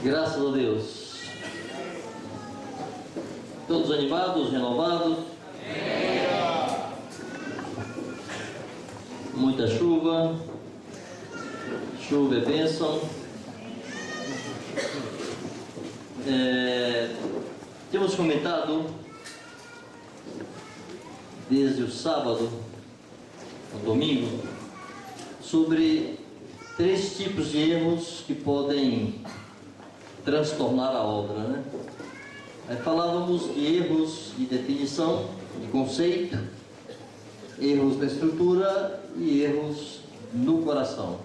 Graças a Deus. Todos animados, renovados? Muita chuva. Chuva é bênção. Temos comentado desde o sábado, o domingo, sobre 3 tipos de erros que podem transtornar a obra, né? Aí falávamos de erros de definição, de conceito, erros na estrutura e erros no coração.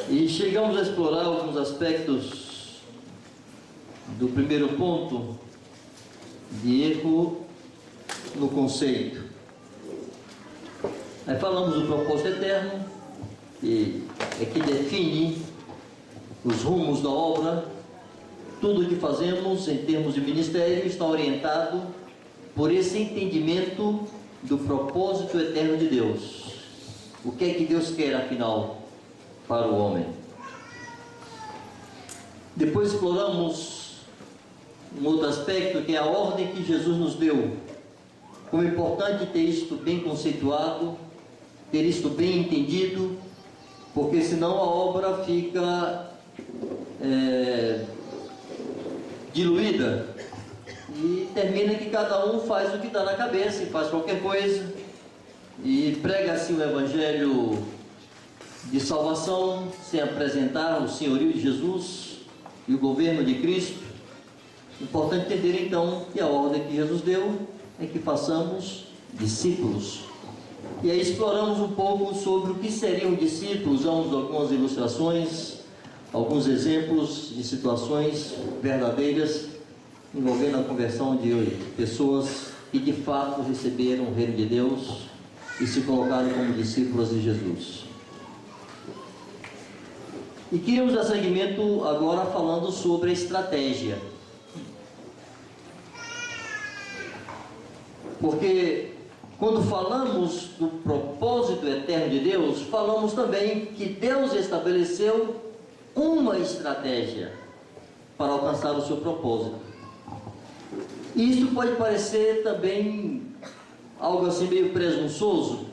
E chegamos a explorar alguns aspectos do primeiro ponto de erro no conceito. Aí falamos do propósito eterno, que é que define os rumos da obra. Tudo o que fazemos em termos de ministério está orientado por esse entendimento do propósito eterno de Deus. O que é que Deus quer, afinal, para o homem? Depois exploramos um outro aspecto, que é a ordem que Jesus nos deu. Como é importante ter isto bem conceituado, ter isto bem entendido, porque senão a obra fica diluída e termina que cada um faz o que dá na cabeça e faz qualquer coisa e prega assim o evangelho de salvação sem apresentar o senhorio de Jesus e o governo de Cristo. Importante entender então que a ordem que Jesus deu é que façamos discípulos. E aí exploramos um pouco sobre o que seriam discípulos, usamos algumas ilustrações, alguns exemplos de situações verdadeiras envolvendo a conversão de pessoas que de fato receberam o reino de Deus e se colocaram como discípulos de Jesus. E queríamos dar seguimento agora falando sobre a estratégia. Porque quando falamos do propósito eterno de Deus, falamos também que Deus estabeleceu uma estratégia para alcançar o seu propósito. E isso pode parecer também algo assim meio presunçoso,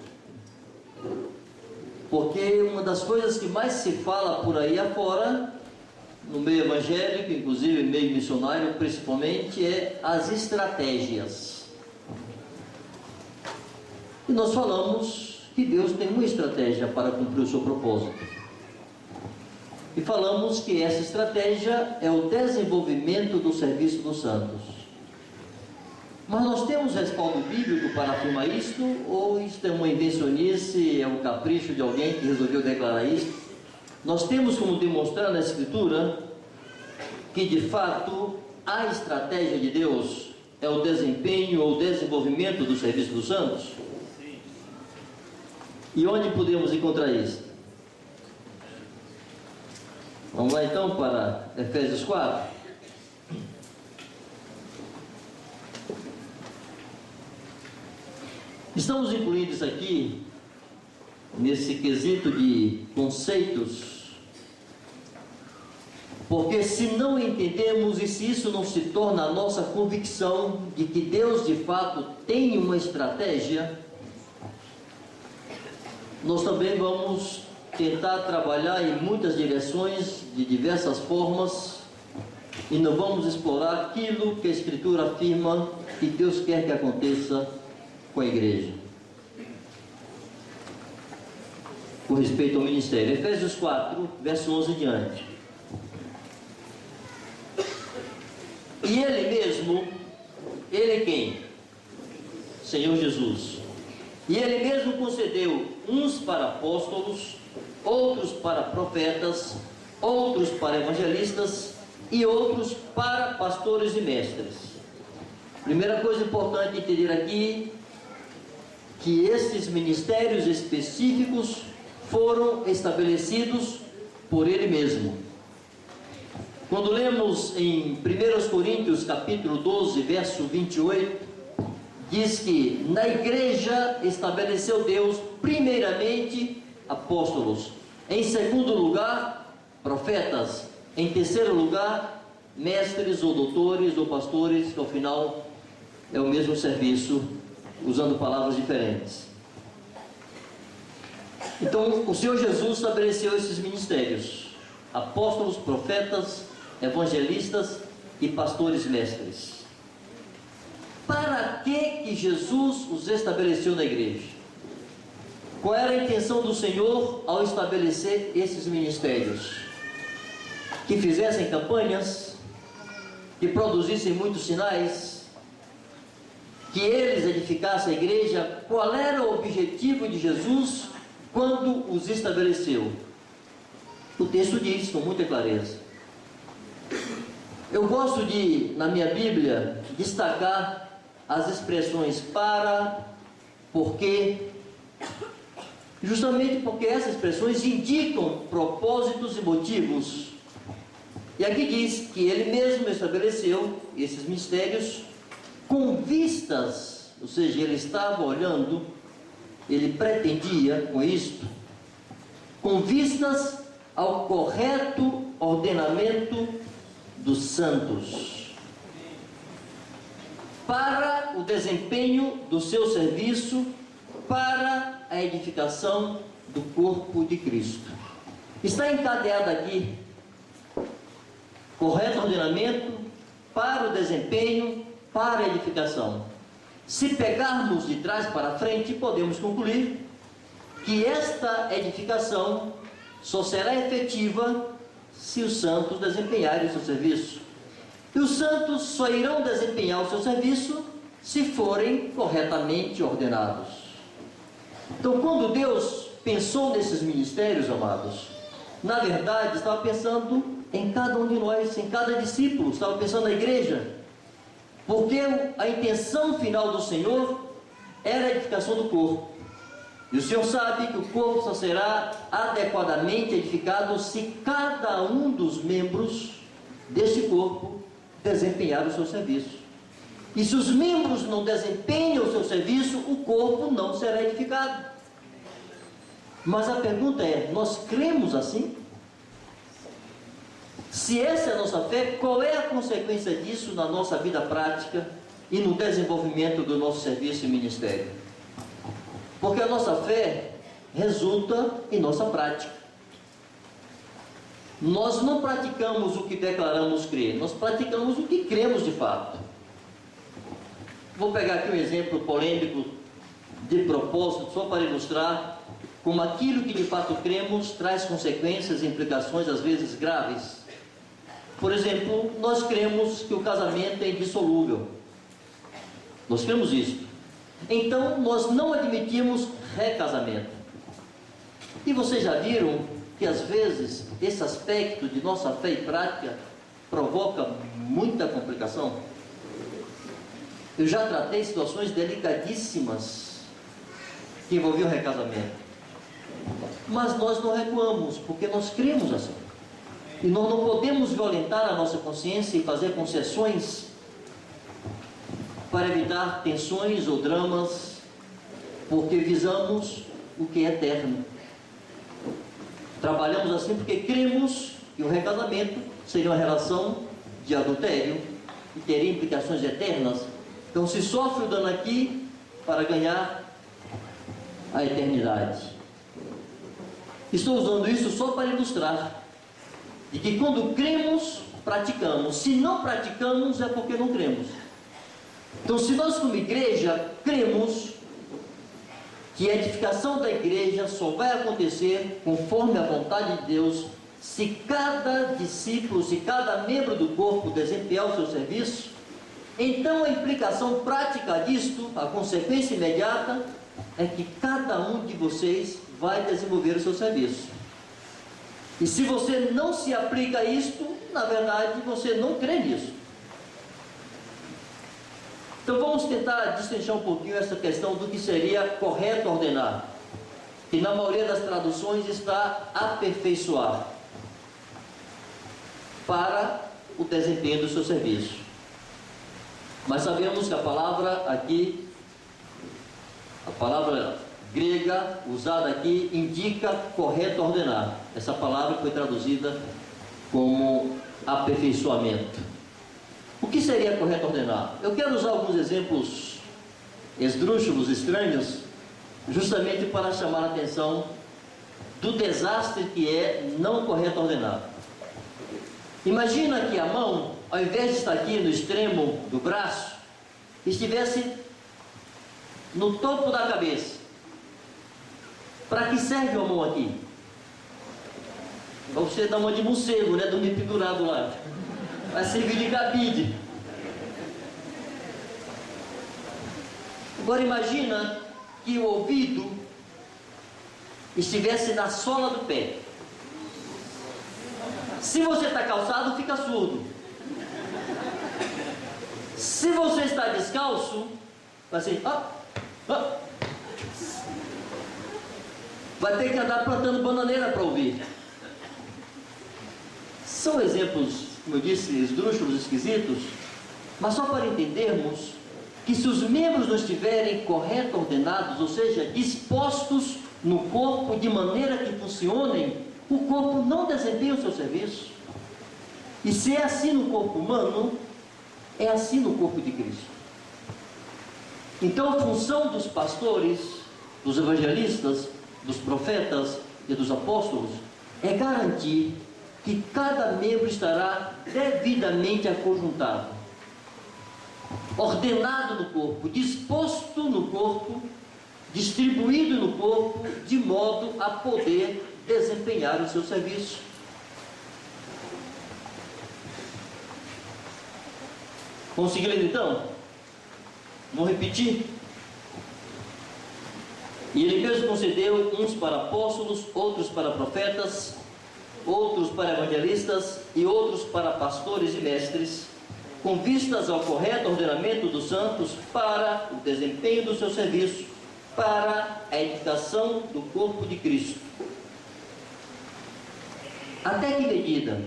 porque uma das coisas que mais se fala por aí afora, no meio evangélico, inclusive meio missionário principalmente, é as estratégias. E nós falamos que Deus tem uma estratégia para cumprir o seu propósito. E falamos que essa estratégia é o desenvolvimento do serviço dos santos. Mas nós temos respaldo bíblico para afirmar isto? Ou isto é uma invencionice, é um capricho de alguém que resolveu declarar isto? Nós temos como demonstrar na Escritura que de fato a estratégia de Deus é o desempenho ou desenvolvimento do serviço dos santos? Sim. E onde podemos encontrar isso? Vamos lá então para Efésios 4. Estamos incluindo isso aqui nesse quesito de conceitos, porque se não entendemos e se isso não se torna a nossa convicção de que Deus de fato tem uma estratégia, nós também vamos tentar trabalhar em muitas direções, de diversas formas, e não vamos explorar aquilo que a Escritura afirma que Deus quer que aconteça com a igreja, com respeito ao ministério. Efésios 4, verso 11 em diante. E Ele mesmo, Ele quem? Senhor Jesus. E Ele mesmo concedeu uns para apóstolos, outros para profetas, outros para evangelistas e outros para pastores e mestres. Primeira coisa importante entender aqui, que esses ministérios específicos foram estabelecidos por Ele mesmo. Quando lemos em 1 Coríntios capítulo 12, verso 28, diz que na igreja estabeleceu Deus, primeiramente, apóstolos, em segundo lugar, profetas, em terceiro lugar, mestres ou doutores ou pastores, que ao final é o mesmo serviço, usando palavras diferentes. Então, o Senhor Jesus estabeleceu esses ministérios: apóstolos, profetas, evangelistas e pastores mestres. Para que Jesus os estabeleceu na igreja? Qual era a intenção do Senhor ao estabelecer esses ministérios? Que fizessem campanhas, que produzissem muitos sinais, que eles edificassem a igreja? Qual era o objetivo de Jesus quando os estabeleceu? O texto diz com muita clareza. Eu gosto de, na minha Bíblia, destacar as expressões para, porque, justamente porque essas expressões indicam propósitos e motivos. E aqui diz que ele mesmo estabeleceu esses mistérios com vistas, ou seja, ele estava olhando, ele pretendia com isto, com vistas ao correto ordenamento dos santos, para o desempenho do seu serviço, para a edificação do corpo de Cristo. Está encadeado aqui: correto ordenamento, para o desempenho, para a edificação. Se pegarmos de trás para frente, podemos concluir que esta edificação só será efetiva se os santos desempenharem o seu serviço. E os santos só irão desempenhar o seu serviço se forem corretamente ordenados. Então, quando Deus pensou nesses ministérios, amados, na verdade estava pensando em cada um de nós, em cada discípulo, estava pensando na igreja, porque a intenção final do Senhor era a edificação do corpo. E o Senhor sabe que o corpo só será adequadamente edificado se cada um dos membros desse corpo desempenhar o seu serviço. E se os membros não desempenham o seu serviço, o corpo não será edificado. Mas a pergunta é: nós cremos assim? Se essa é a nossa fé, qual é a consequência disso na nossa vida prática e no desenvolvimento do nosso serviço e ministério? Porque a nossa fé resulta em nossa prática. Nós não praticamos o que declaramos crer, nós praticamos o que cremos de fato. Vou pegar aqui um exemplo polêmico de propósito, só para ilustrar como aquilo que de fato cremos traz consequências e implicações às vezes graves. Por exemplo, nós cremos que o casamento é indissolúvel. Nós cremos isso. Então, nós não admitimos recasamento. E vocês já viram que às vezes esse aspecto de nossa fé e prática provoca muita complicação? Eu já tratei situações delicadíssimas que envolviam recasamento. Mas nós não recuamos, porque nós cremos assim. E nós não podemos violentar a nossa consciência e fazer concessões para evitar tensões ou dramas, porque visamos o que é eterno. Trabalhamos assim porque cremos que o recasamento seria uma relação de adultério e teria implicações eternas. Então se sofre o dano aqui para ganhar a eternidade. Estou usando isso só para ilustrar de que quando cremos, praticamos. Se não praticamos, é porque não cremos. Então, se nós como igreja cremos que a edificação da igreja só vai acontecer conforme a vontade de Deus, se cada discípulo, se cada membro do corpo desempenhar o seu serviço, então a implicação prática disto, a consequência imediata, é que cada um de vocês vai desenvolver o seu serviço. E se você não se aplica a isto, na verdade você não crê nisso. Então vamos tentar destrinchar um pouquinho essa questão do que seria correto ordenar. E na maioria das traduções está aperfeiçoar para o desempenho do seu serviço. Mas sabemos que a palavra aqui A palavra grega usada aqui indica correto ordenar. Essa palavra foi traduzida como aperfeiçoamento. O que seria correto ordenar? Eu quero usar alguns exemplos esdrúxulos, estranhos, justamente para chamar a atenção do desastre que é não correto ordenar. Imagina que a mão, ao invés de estar aqui no extremo do braço, estivesse no topo da cabeça. Para que serve a mão aqui? Para você dar uma de morcego, né? Dormir pendurado lá. Vai servir de cabide. Agora imagina que o ouvido estivesse na sola do pé. Se você está calçado, fica surdo. Se você está descalço, vai assim, vai ter que andar plantando bananeira para ouvir. São exemplos, como eu disse, esdrúxulos, esquisitos, mas só para entendermos que se os membros não estiverem corretos, ordenados, ou seja, dispostos no corpo de maneira que funcionem, o corpo não desempenha o seu serviço. E se é assim no corpo humano, é assim no corpo de Cristo. Então a função dos pastores, dos evangelistas, dos profetas e dos apóstolos é garantir que cada membro estará devidamente aconjuntado, ordenado no corpo, disposto no corpo, distribuído no corpo, de modo a poder desempenhar o seu serviço. Conseguiram então? Vou repetir. E ele mesmo concedeu uns para apóstolos, outros para profetas, outros para evangelistas e outros para pastores e mestres, com vistas ao correto ordenamento dos santos para o desempenho do seu serviço, para a edificação do corpo de Cristo. Até que medida?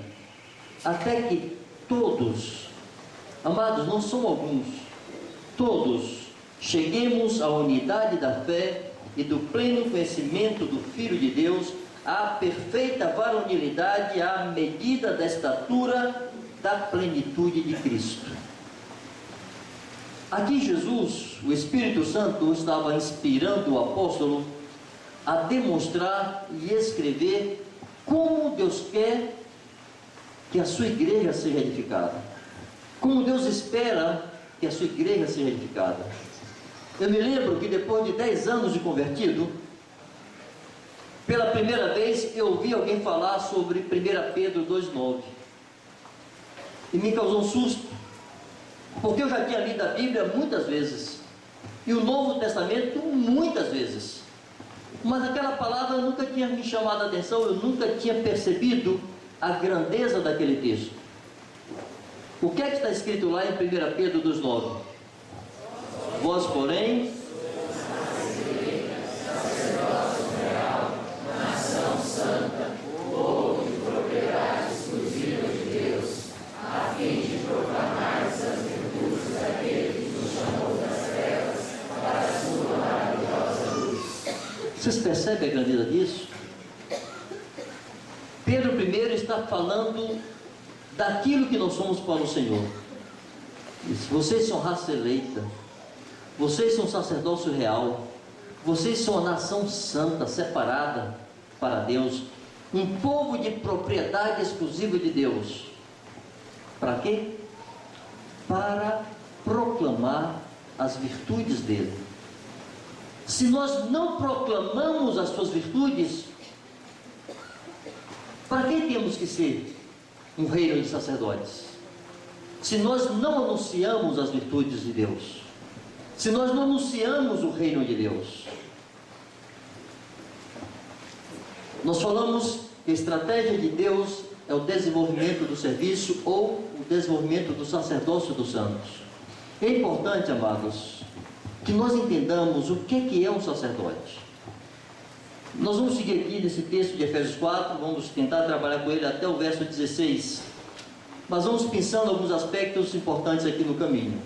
Até que todos, amados, não são alguns, todos cheguemos à unidade da fé e do pleno conhecimento do Filho de Deus, à perfeita varonilidade, à medida da estatura da plenitude de Cristo. Aqui Jesus, o Espírito Santo, estava inspirando o apóstolo a demonstrar e escrever como Deus quer que a sua igreja seja edificada, como Deus espera que a sua igreja seja edificada. Eu me lembro que depois de 10 anos de convertido, pela primeira vez eu ouvi alguém falar sobre 1 Pedro 2,9 e me causou um susto, porque eu já tinha lido a Bíblia muitas vezes e o Novo Testamento muitas vezes, mas aquela palavra nunca tinha me chamado a atenção, eu nunca tinha percebido a grandeza daquele texto. O que é que está escrito lá em 1 Pedro 2,9? Vós, porém, sacerdócio real, nação santa, povo de propriedade exclusiva de Deus, a fim de proclamar as virtudes daquele que nos chamou das trevas para a sua maravilhosa luz. Vocês percebem a grandeza disso? Pedro primeiro está falando daquilo que nós somos para o Senhor. Diz, vocês são raça eleita, vocês são sacerdócio real, vocês são a nação santa, separada para Deus, um povo de propriedade exclusiva de Deus. Para quê? Para proclamar as virtudes dele. Se nós não proclamamos as suas virtudes, para que temos que ser um reino de sacerdotes? Se nós não anunciamos as virtudes de Deus, se nós não anunciamos o reino de Deus. Nós falamos que a estratégia de Deus é o desenvolvimento do serviço ou o desenvolvimento do sacerdócio dos santos. É importante, amados, que nós entendamos o que é um sacerdote. Nós vamos seguir aqui nesse texto de Efésios 4, vamos tentar trabalhar com ele até o verso 16, mas vamos pensando alguns aspectos importantes aqui no caminho.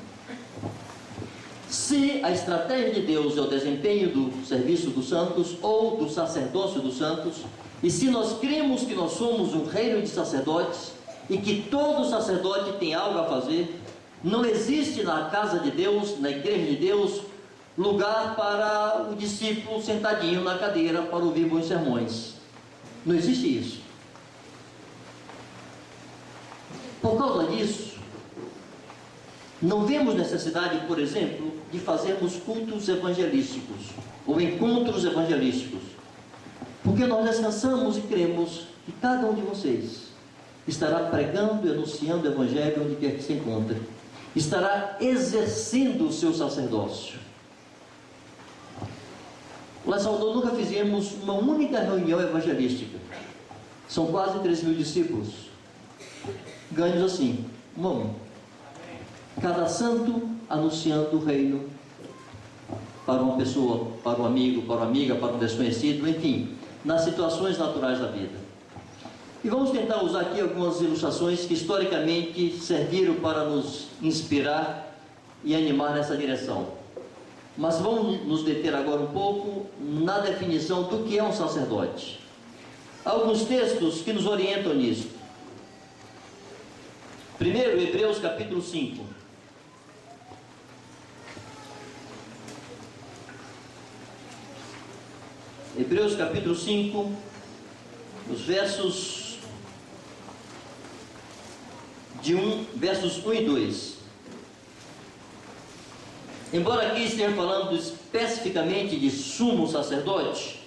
se a estratégia de Deus é o desempenho do serviço dos santos ou do sacerdócio dos santos, e se nós cremos que nós somos um reino de sacerdotes e que todo sacerdote tem algo a fazer, não existe na casa de Deus, na igreja de Deus, lugar para o discípulo sentadinho na cadeira para ouvir bons sermões. Não existe isso. Por causa disso, não vemos necessidade, por exemplo, de fazermos cultos evangelísticos ou encontros evangelísticos, porque nós descansamos e cremos que cada um de vocês estará pregando e anunciando o evangelho onde quer que se encontre, estará exercendo o seu sacerdócio. Lá em Salvador nunca fizemos uma única reunião evangelística. São quase 3.000 discípulos. Ganhos assim, um. Cada santo anunciando o reino para uma pessoa, para um amigo, para uma amiga, para um desconhecido, enfim, nas situações naturais da vida. E vamos tentar usar aqui algumas ilustrações que historicamente serviram para nos inspirar e animar nessa direção. Mas vamos nos deter agora um pouco na definição do que é um sacerdote. Há alguns textos que nos orientam nisso. Primeiro, Hebreus capítulo 5. Hebreus capítulo 5, os versos 1 e 2. Embora aqui esteja falando especificamente de sumo sacerdote,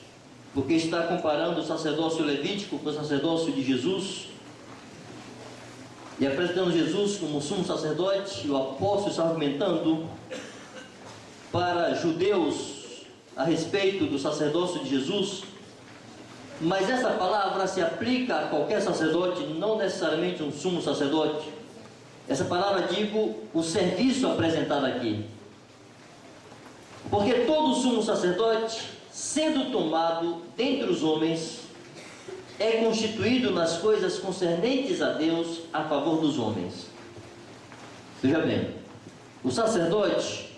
porque está comparando o sacerdócio levítico com o sacerdócio de Jesus, e apresentando Jesus como sumo sacerdote, e o apóstolo está argumentando para judeus a respeito do sacerdócio de Jesus, mas essa palavra se aplica a qualquer sacerdote, não necessariamente um sumo sacerdote. Essa palavra, digo, o serviço apresentado aqui. Porque todo sumo sacerdote, sendo tomado dentre os homens, é constituído nas coisas concernentes a Deus a favor dos homens. Veja bem, o sacerdote,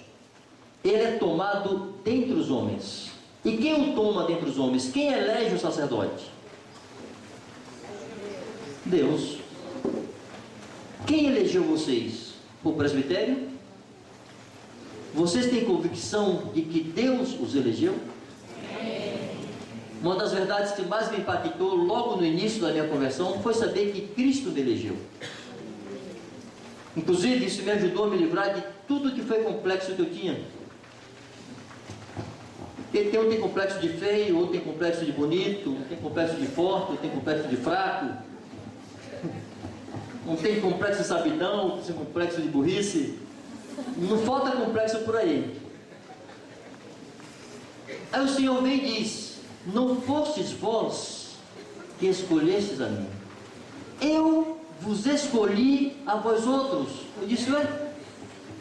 ele é tomado dentre os homens. E quem o toma dentre os homens? Quem elege o sacerdote? Deus. Quem elegeu vocês? O presbitério? Vocês têm convicção de que Deus os elegeu? Uma das verdades que mais me impactou logo no início da minha conversão foi saber que Cristo me elegeu. Inclusive, isso me ajudou a me livrar de tudo que foi complexo que eu tinha. Porque um tem complexo de feio, outro tem complexo de bonito, um tem complexo de forte, outro tem complexo de fraco, um tem complexo de sabidão, outro tem complexo de burrice. Não falta complexo por aí. Aí o Senhor vem e diz: não fostes vós que escolhestes a mim, eu vos escolhi a vós outros. Eu disse: ué,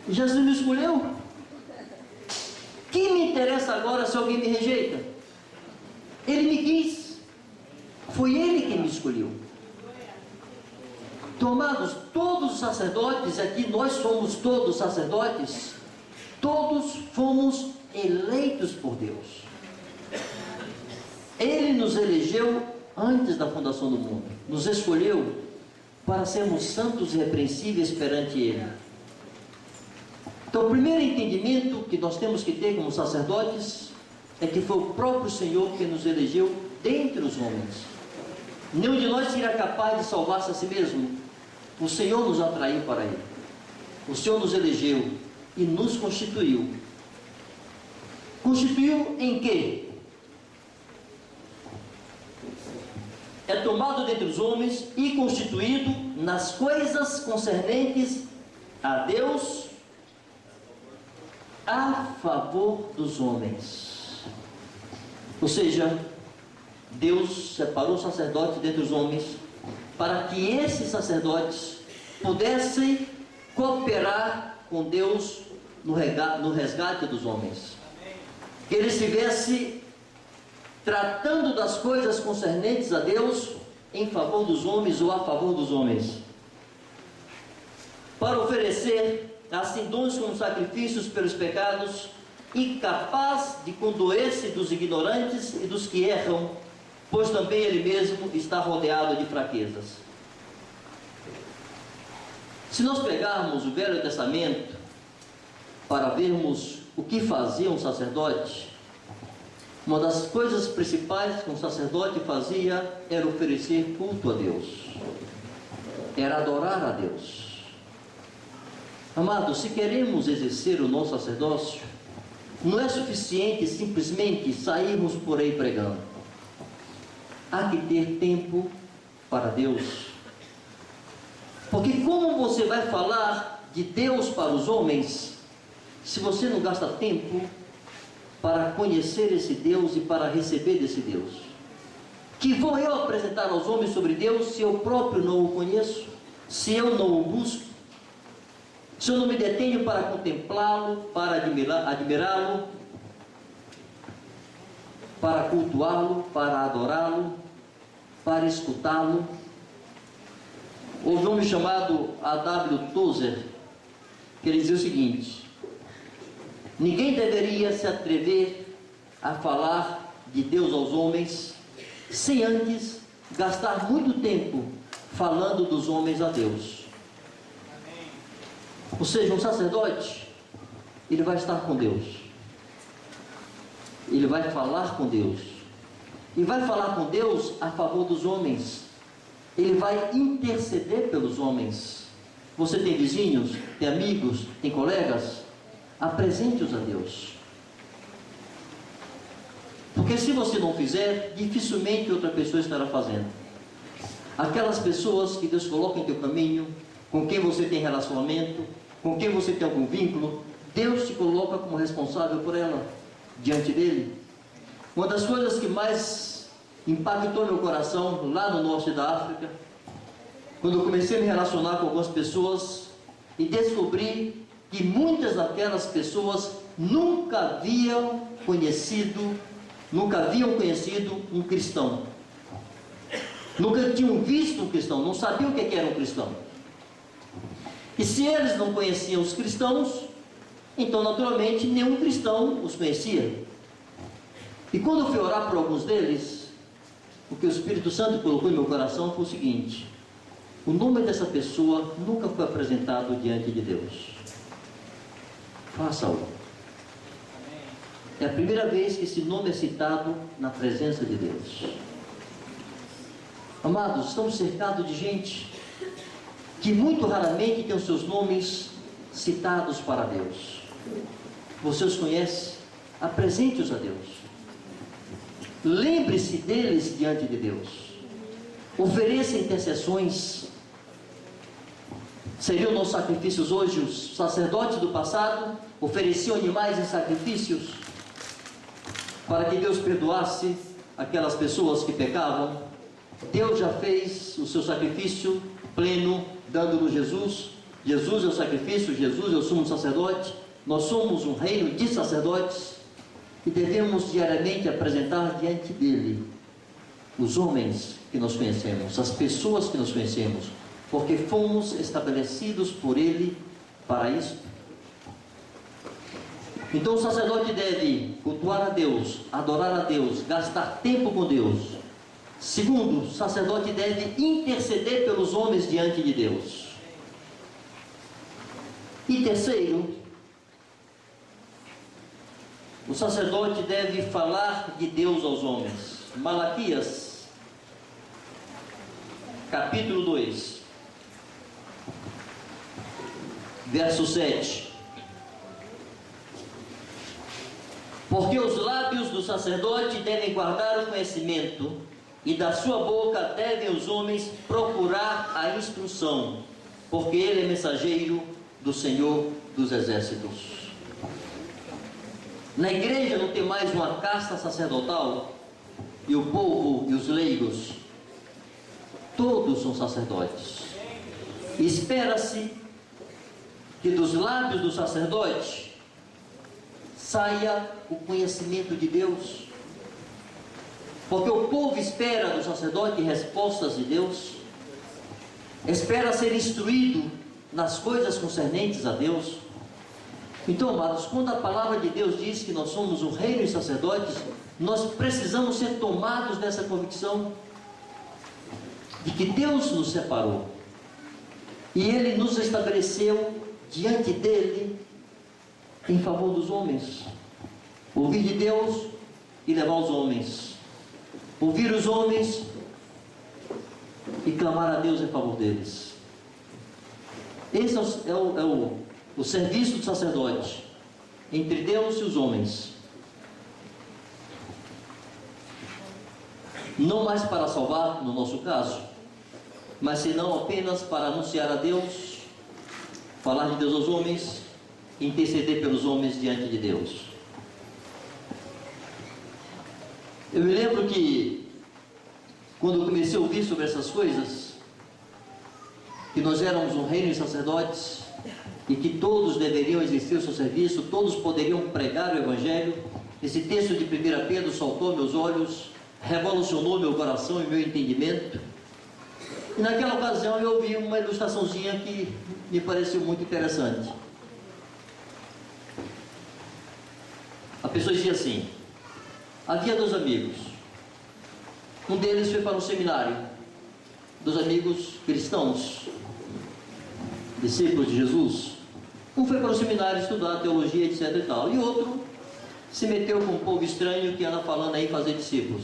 Jesus me escolheu? Que me interessa agora se alguém me rejeita? Ele me quis, foi Ele quem me escolheu. Tomados todos os sacerdotes, aqui nós somos todos sacerdotes, todos fomos eleitos por Deus. Ele nos elegeu antes da fundação do mundo, nos escolheu para sermos santos e irrepreensíveis perante Ele. Então, o primeiro entendimento que nós temos que ter como sacerdotes é que foi o próprio Senhor que nos elegeu dentre os homens. Nenhum de nós seria capaz de salvar-se a si mesmo. O Senhor nos atraiu para Ele. O Senhor nos elegeu e nos constituiu. Constituiu em quê? É tomado dentre os homens e constituído nas coisas concernentes a Deus, a favor dos homens. Ou seja, Deus separou os sacerdotes dentre os homens para que esses sacerdotes pudessem cooperar com Deus no resgate dos homens. Que ele estivesse tratando das coisas concernentes a Deus em favor dos homens ou a favor dos homens, para oferecer assim dons como sacrifícios pelos pecados, incapaz de condoer-se dos ignorantes e dos que erram, pois também ele mesmo está rodeado de fraquezas. Se nós pegarmos o Velho Testamento para vermos o que fazia um sacerdote, uma das coisas principais que um sacerdote fazia era oferecer culto a Deus, era adorar a Deus. Amados, se queremos exercer o nosso sacerdócio, não é suficiente simplesmente sairmos por aí pregando. Há que ter tempo para Deus. Porque como você vai falar de Deus para os homens, se você não gasta tempo para conhecer esse Deus e para receber desse Deus? Que vou eu apresentar aos homens sobre Deus se eu próprio não o conheço? Se eu não o busco? Se eu não me detenho para contemplá-lo, para admirá-lo, para cultuá-lo, para adorá-lo, para escutá-lo? Houve um homem chamado A.W. Tozer, que ele dizia o seguinte: ninguém deveria se atrever a falar de Deus aos homens sem antes gastar muito tempo falando dos homens a Deus. Ou seja, um sacerdote, ele vai estar com Deus, ele vai falar com Deus, e vai falar com Deus a favor dos homens, ele vai interceder pelos homens. Você tem vizinhos, tem amigos, tem colegas? Apresente-os a Deus. Porque se você não fizer, dificilmente outra pessoa estará fazendo. Aquelas pessoas que Deus coloca em teu caminho, com quem você tem relacionamento, com quem você tem algum vínculo, Deus te coloca como responsável por ela, diante dele. Uma das coisas que mais impactou meu coração, lá no norte da África, quando eu comecei a me relacionar com algumas pessoas, e descobri que muitas daquelas pessoas nunca haviam conhecido um cristão. Nunca tinham visto um cristão, não sabiam o que era um cristão. E se eles não conheciam os cristãos, então naturalmente nenhum cristão os conhecia. E quando eu fui orar por alguns deles, o que o Espírito Santo colocou em meu coração foi o seguinte: o nome dessa pessoa nunca foi apresentado diante de Deus. Faça-o. É a primeira vez que esse nome é citado na presença de Deus. Amados, estamos cercados de gente que muito raramente tem os seus nomes citados para Deus. Você os conhece? Apresente-os a Deus. Lembre-se deles diante de Deus. Ofereça intercessões. Seriam nossos sacrifícios hoje? Os sacerdotes do passado ofereciam animais em sacrifícios para que Deus perdoasse aquelas pessoas que pecavam. Deus já fez o seu sacrifício pleno, dando-nos Jesus. Jesus é o sacrifício, Jesus é o sumo sacerdote. Nós somos um reino de sacerdotes e devemos diariamente apresentar diante dele os homens que nós conhecemos, as pessoas que nós conhecemos, porque fomos estabelecidos por ele para isso. Então o sacerdote deve cultuar a Deus, adorar a Deus, gastar tempo com Deus. Segundo, o sacerdote deve interceder pelos homens diante de Deus. E terceiro, o sacerdote deve falar de Deus aos homens. Malaquias, capítulo 2, verso 7. Porque os lábios do sacerdote devem guardar o conhecimento, e da sua boca devem os homens procurar a instrução, porque ele é mensageiro do Senhor dos Exércitos. Na igreja não tem mais uma casta sacerdotal, e o povo e os leigos, todos são sacerdotes. Espera-se que dos lábios do sacerdote saia o conhecimento de Deus, porque o povo espera do sacerdote respostas de Deus, espera ser instruído nas coisas concernentes a Deus. Então, amados, quando a palavra de Deus diz que nós somos um reino e sacerdotes, nós precisamos ser tomados dessa convicção de que Deus nos separou e Ele nos estabeleceu diante dele em favor dos homens. Ouvir de Deus e levar os homens, ouvir os homens e clamar a Deus em favor deles. Esse é o serviço do sacerdote entre Deus e os homens. Não mais para salvar, no nosso caso, mas senão apenas para anunciar a Deus, falar de Deus aos homens, interceder pelos homens diante de Deus. Eu me lembro que quando eu comecei a ouvir sobre essas coisas, que nós éramos um reino de sacerdotes e que todos deveriam exercer o seu serviço, todos poderiam pregar o Evangelho, esse texto de 1 Pedro saltou meus olhos, revolucionou meu coração e meu entendimento. E naquela ocasião eu ouvi uma ilustraçãozinha que me pareceu muito interessante. A pessoa dizia assim: havia 2 amigos. Um deles foi para um seminário, 2 amigos cristãos, discípulos de Jesus. Um foi para o seminário estudar teologia, etc e tal, e outro se meteu com um povo estranho que anda falando aí fazer discípulos.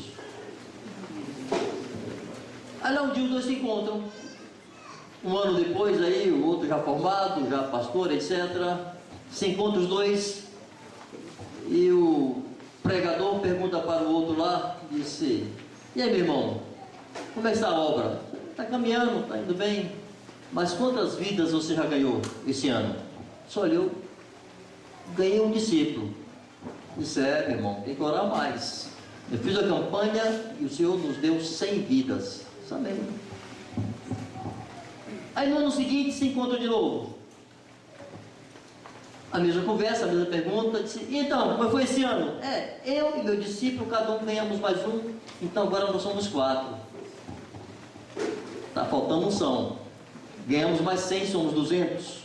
Aí lá um dia os dois se encontram. Um ano depois aí, o outro já formado, já pastor, etc. Se encontram os dois e o pregador pergunta para o outro lá, disse: e aí, meu irmão, como é que está a obra? Está caminhando, está indo bem, mas quantas vidas você já ganhou esse ano? Só eu ganhei um discípulo. Disse: é, meu irmão, tem que orar mais. Eu fiz a campanha e o Senhor nos deu 100 vidas. Amém. Aí no ano seguinte se encontra de novo. A mesma conversa, a mesma pergunta. Disse: e então, como foi esse ano? Eu e meu discípulo, cada um ganhamos mais um. Então agora nós somos 4. Está faltando um são. Ganhamos mais 100, somos 200.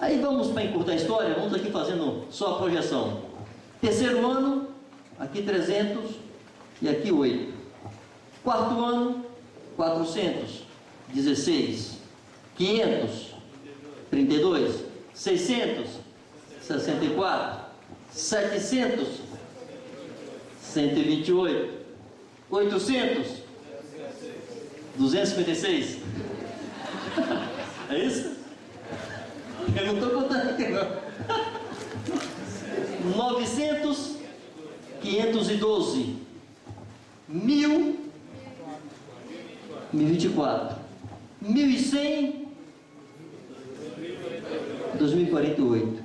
Aí vamos para encurtar a história, vamos aqui fazendo só a projeção. Terceiro ano, aqui 300 e aqui 8. Quarto ano, 400, 16, 500, 32, 600, 64, 700, 128, 800, 256. É isso? Eu não estou contando aqui não. 900, 512, 1000, 1024, 1100, 2048.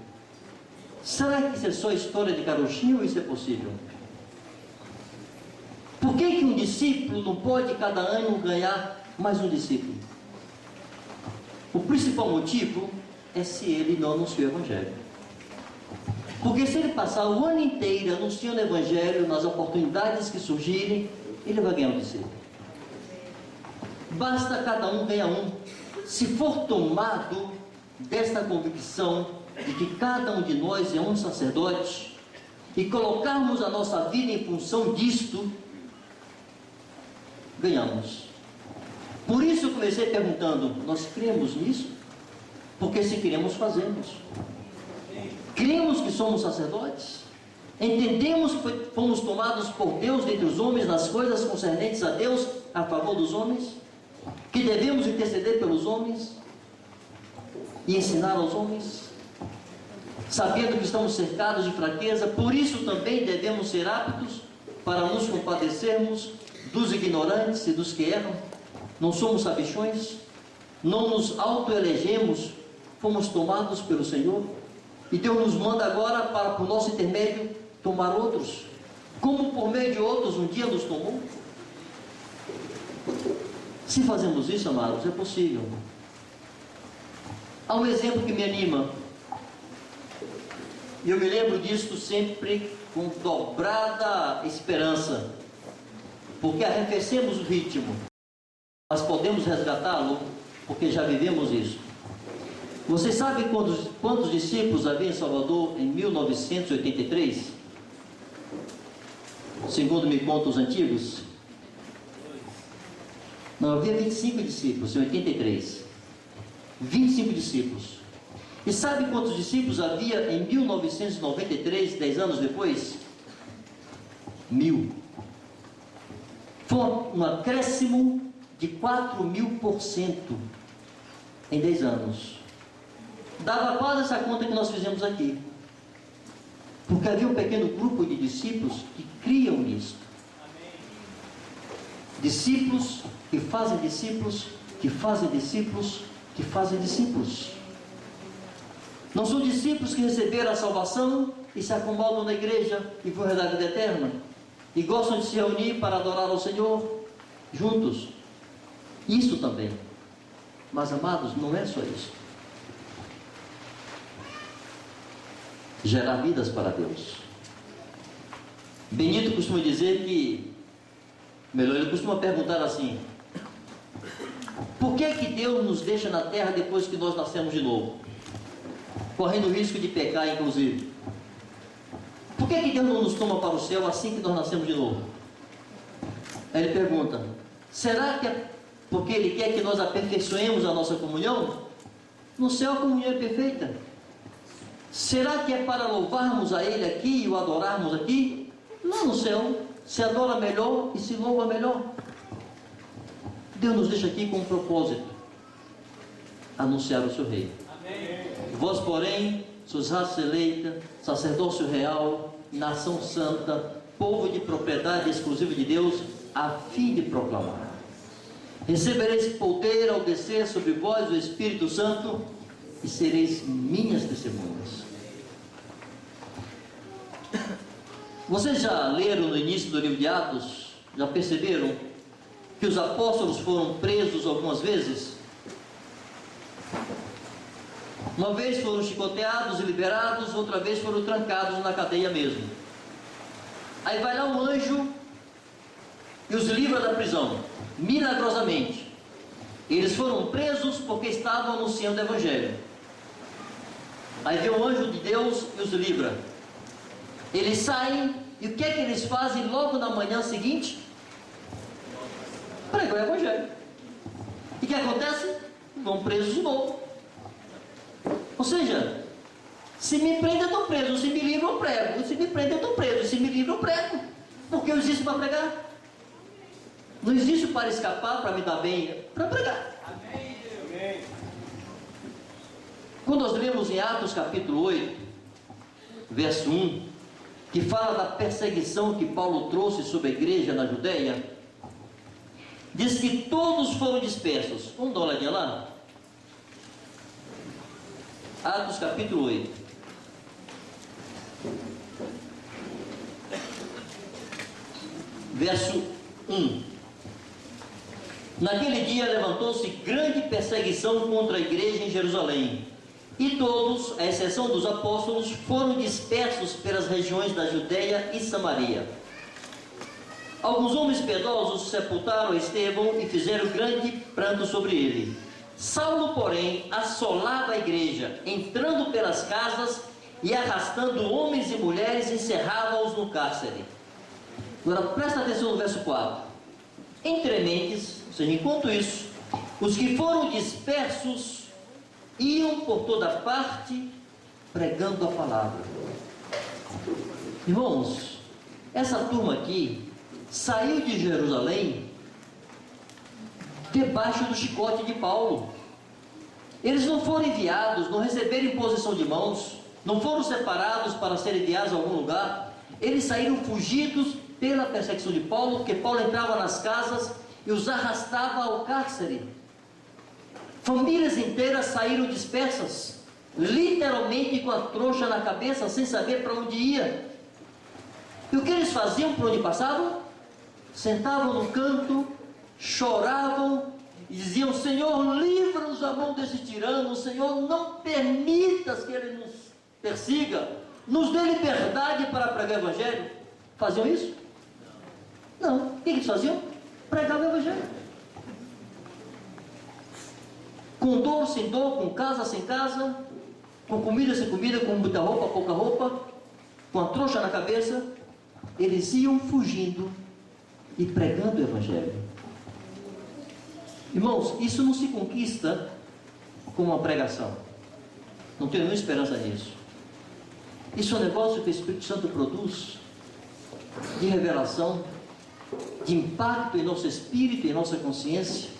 Será que isso é só história de carochinha ou isso é possível? Por que um discípulo não pode cada ano ganhar mais um discípulo? O principal motivo é se ele não anuncia o Evangelho. Porque se ele passar o ano inteiro anunciando o Evangelho, nas oportunidades que surgirem, ele vai ganhar um discípulo. Basta cada um ganhar um, se for tomado desta convicção de que cada um de nós é um sacerdote e colocarmos a nossa vida em função disto, ganhamos. Por isso eu comecei perguntando: nós cremos nisso? Porque se queremos, fazemos. Cremos que somos sacerdotes? Entendemos que fomos tomados por Deus dentre os homens nas coisas concernentes a Deus, a favor dos homens? Que devemos interceder pelos homens e ensinar aos homens? Sabendo que estamos cercados de fraqueza, por isso também devemos ser aptos para nos compadecermos dos ignorantes e dos que erram. Não somos sabichões, não nos autoelegemos, fomos tomados pelo Senhor, e Deus nos manda agora para, por nosso intermédio, tomar outros, como por meio de outros um dia nos tomou. Se fazemos isso, amados, é possível. Há um exemplo que me anima, e eu me lembro disto sempre com dobrada esperança, porque arrefecemos o ritmo, mas podemos resgatá-lo, porque já vivemos isso. Vocês sabem quantos discípulos havia em Salvador em 1983? Segundo me contam os antigos. Não, havia 25 discípulos em 83. 25 discípulos. E sabe quantos discípulos havia em 1993, 10 anos depois? 1000. Foi um acréscimo de 4.000% em 10 anos. Dava quase essa conta que nós fizemos aqui. Porque havia um pequeno grupo de discípulos que criam nisso. Discípulos que fazem discípulos, que fazem discípulos, que fazem discípulos. Não são discípulos que receberam a salvação e se acomodam na igreja e vão herdar a vida eterna. E gostam de se reunir para adorar ao Senhor juntos. Isso também. Mas, amados, não é só isso. Gerar vidas para Deus. Benito costuma dizer que, melhor, ele costuma perguntar assim: por que Deus nos deixa na terra depois que nós nascemos de novo? Correndo o risco de pecar, inclusive. Por que Deus não nos toma para o céu assim que nós nascemos de novo? Aí ele pergunta: será que é porque Ele quer que nós aperfeiçoemos a nossa comunhão? No céu a comunhão é perfeita. Será que é para louvarmos a Ele aqui e o adorarmos aqui? Lá no céu se adora melhor e se louva melhor. Deus nos deixa aqui com um propósito: anunciar o seu reino. Amém. Vós, porém, sois raça eleita, sacerdócio real, nação santa, povo de propriedade exclusiva de Deus, a fim de proclamar. Recebereis poder ao descer sobre vós o Espírito Santo e sereis minhas testemunhas. Vocês já leram no início do livro de Atos? Já perceberam que os apóstolos foram presos algumas vezes? Uma vez foram chicoteados e liberados, outra vez foram trancados na cadeia mesmo. Aí vai lá um anjo e os livra da prisão, milagrosamente. Eles foram presos porque estavam anunciando o Evangelho. Aí vem o anjo de Deus e os livra. Eles saem, e o que é que eles fazem logo na manhã seguinte? Pregam o Evangelho. E o que acontece? Vão presos de novo. Ou seja, se me prende eu estou preso, se me livra eu prego, se me prende eu estou preso, se me livra eu prego. Porque eu existo para pregar. Não existe para escapar, para me dar bem, é para pregar. Amém. Quando nós lemos em Atos capítulo 8, verso 1, que fala da perseguição que Paulo trouxe sobre a igreja na Judeia, diz que todos foram dispersos. Vamos dar uma olhadinha lá? Atos capítulo 8. Verso 1. Naquele dia levantou-se grande perseguição contra a igreja em Jerusalém, e todos, à exceção dos apóstolos, foram dispersos pelas regiões da Judeia e Samaria. Alguns homens piedosos sepultaram Estevão e fizeram grande pranto sobre ele. Saulo, porém, assolava a igreja, entrando pelas casas e arrastando homens e mulheres, encerrava-os no cárcere. Agora presta atenção no verso 4. Entre mentes, ou seja, enquanto isso, os que foram dispersos iam por toda parte pregando a palavra. Irmãos, essa turma aqui saiu de Jerusalém debaixo do chicote de Paulo. Eles não foram enviados, não receberam imposição de mãos, não foram separados para serem enviados a algum lugar. Eles saíram fugidos pela perseguição de Paulo, porque Paulo entrava nas casas e os arrastava ao cárcere. Famílias inteiras saíram dispersas, literalmente com a trouxa na cabeça, sem saber para onde ia. E o que eles faziam por onde passavam? Sentavam no canto, choravam e diziam: Senhor, livra-nos da mão desse tirano, Senhor, não permitas que ele nos persiga, nos dê liberdade para pregar o Evangelho. Faziam isso? Não. O que eles faziam? Pregavam o Evangelho. com dor, sem dor, com casa, sem casa, com comida, sem comida, com muita roupa, pouca roupa, com a trouxa na cabeça, eles iam fugindo e pregando o Evangelho. Irmãos, isso não se conquista com uma pregação. Não tenho nenhuma esperança nisso. Isso é um negócio que o Espírito Santo produz, de revelação, de impacto em nosso espírito, em nossa consciência.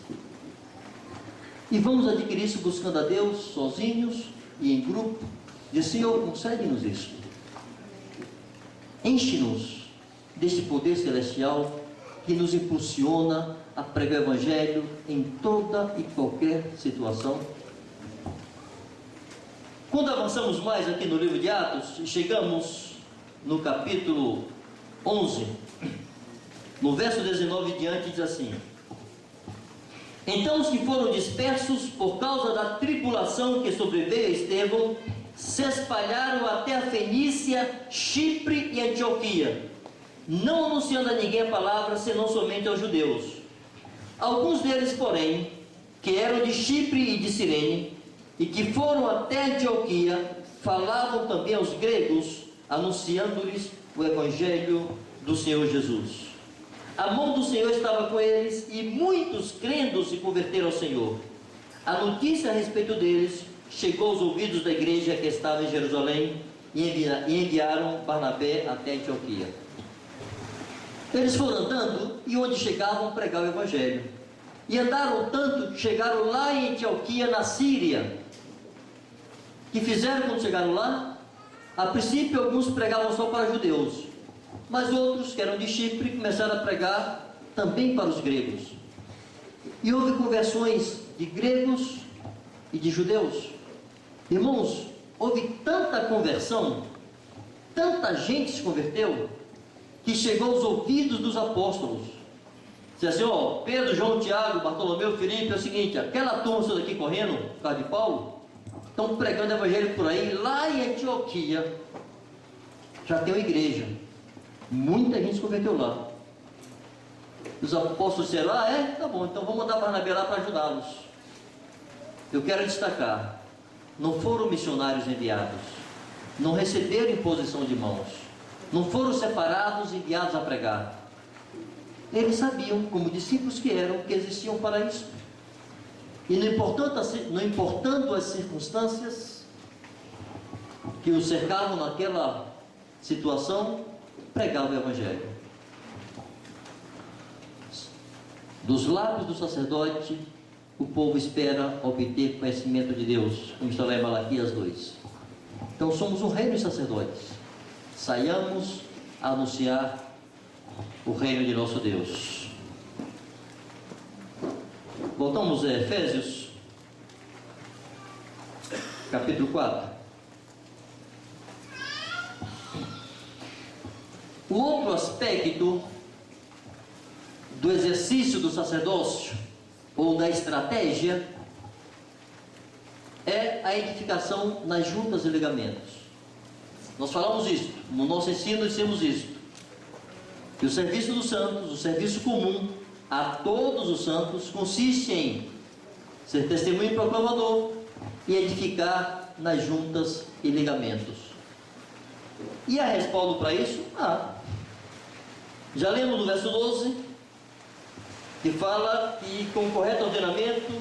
E vamos adquirir isso buscando a Deus, sozinhos e em grupo. Diz: Senhor, concede-nos isso. Enche-nos deste poder celestial que nos impulsiona a pregar o Evangelho em toda e qualquer situação. Quando avançamos mais aqui no livro de Atos, chegamos no capítulo 11, no verso 19 em diante, diz assim: então os que foram dispersos por causa da tribulação que sobreveio a Estevão se espalharam até a Fenícia, Chipre e Antioquia, não anunciando a ninguém a palavra, senão somente aos judeus. Alguns deles, porém, que eram de Chipre e de Cirene, e que foram até Antioquia, falavam também aos gregos, anunciando-lhes o Evangelho do Senhor Jesus. A mão do Senhor estava com eles, e muitos crendo se converteram ao Senhor. A notícia a respeito deles chegou aos ouvidos da igreja que estava em Jerusalém, e enviaram Barnabé até Antioquia. Eles foram andando, e onde chegavam, pregar o Evangelho. E andaram tanto que chegaram lá em Antioquia, na Síria. Que fizeram quando chegaram lá? A princípio, alguns pregavam só para judeus, mas outros, que eram de Chipre, começaram a pregar também para os gregos. E houve conversões de gregos e de judeus. Irmãos, houve tanta conversão, tanta gente se converteu, que chegou aos ouvidos dos apóstolos. Diz assim: ó, Pedro, João, Tiago, Bartolomeu, Filipe, é o seguinte, aquela turma daqui correndo, por causa de Paulo, estão pregando o Evangelho por aí. Lá em Antioquia já tem uma igreja, muita gente se converteu lá. Os apóstolos disseram: ah, é? Tá bom, então vamos mandar Barnabé lá para ajudá-los. Eu quero destacar: não foram missionários enviados, não receberam imposição de mãos, não foram separados e enviados a pregar. Eles sabiam, como discípulos que eram, que existiam para isso. E não importando as circunstâncias que os cercavam naquela situação, pregavam o Evangelho. Dos lábios do sacerdote, o povo espera obter conhecimento de Deus, como está lá em Malaquias 2. Então somos um reino de sacerdotes. Saiamos a anunciar o reino de nosso Deus. Voltamos a Efésios, capítulo 4. O outro aspecto do exercício do sacerdócio, ou da estratégia, é a edificação nas juntas e ligamentos. Nós falamos isso, no nosso ensino dissemos isso, que o serviço dos santos, o serviço comum a todos os santos, consiste em ser testemunho e proclamador e edificar nas juntas e ligamentos. E há respaldo para isso? Já lemos no verso 12, que fala que com correto ordenamento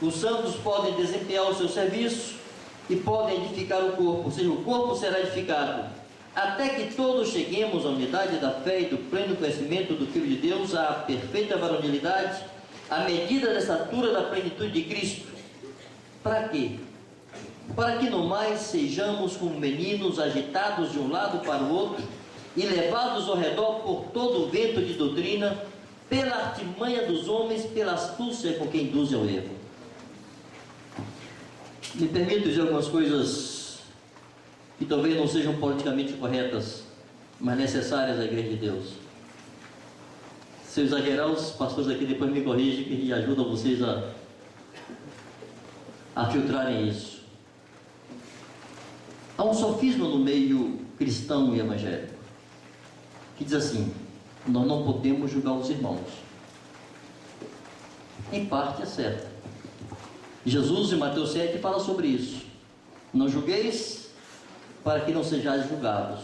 os santos podem desempenhar o seu serviço e podem edificar o corpo, ou seja, o corpo será edificado, até que todos cheguemos à unidade da fé e do pleno conhecimento do Filho de Deus, à perfeita varonilidade, à medida da estatura da plenitude de Cristo. Para quê? Para que no mais sejamos como meninos agitados de um lado para o outro e levados ao redor por todo o vento de doutrina, pela artimanha dos homens, pela astúcia com que induzem ao erro. Me permito dizer algumas coisas que talvez não sejam politicamente corretas, mas necessárias à Igreja de Deus. Se eu exagerar, os pastores aqui depois me corrigem e ajudam vocês a filtrarem isso. Há um sofisma no meio cristão e evangélico, que diz assim: nós não podemos julgar os irmãos. Em parte é certo. Jesus, em Mateus 7, fala sobre isso. Não julgueis, para que não sejais julgados.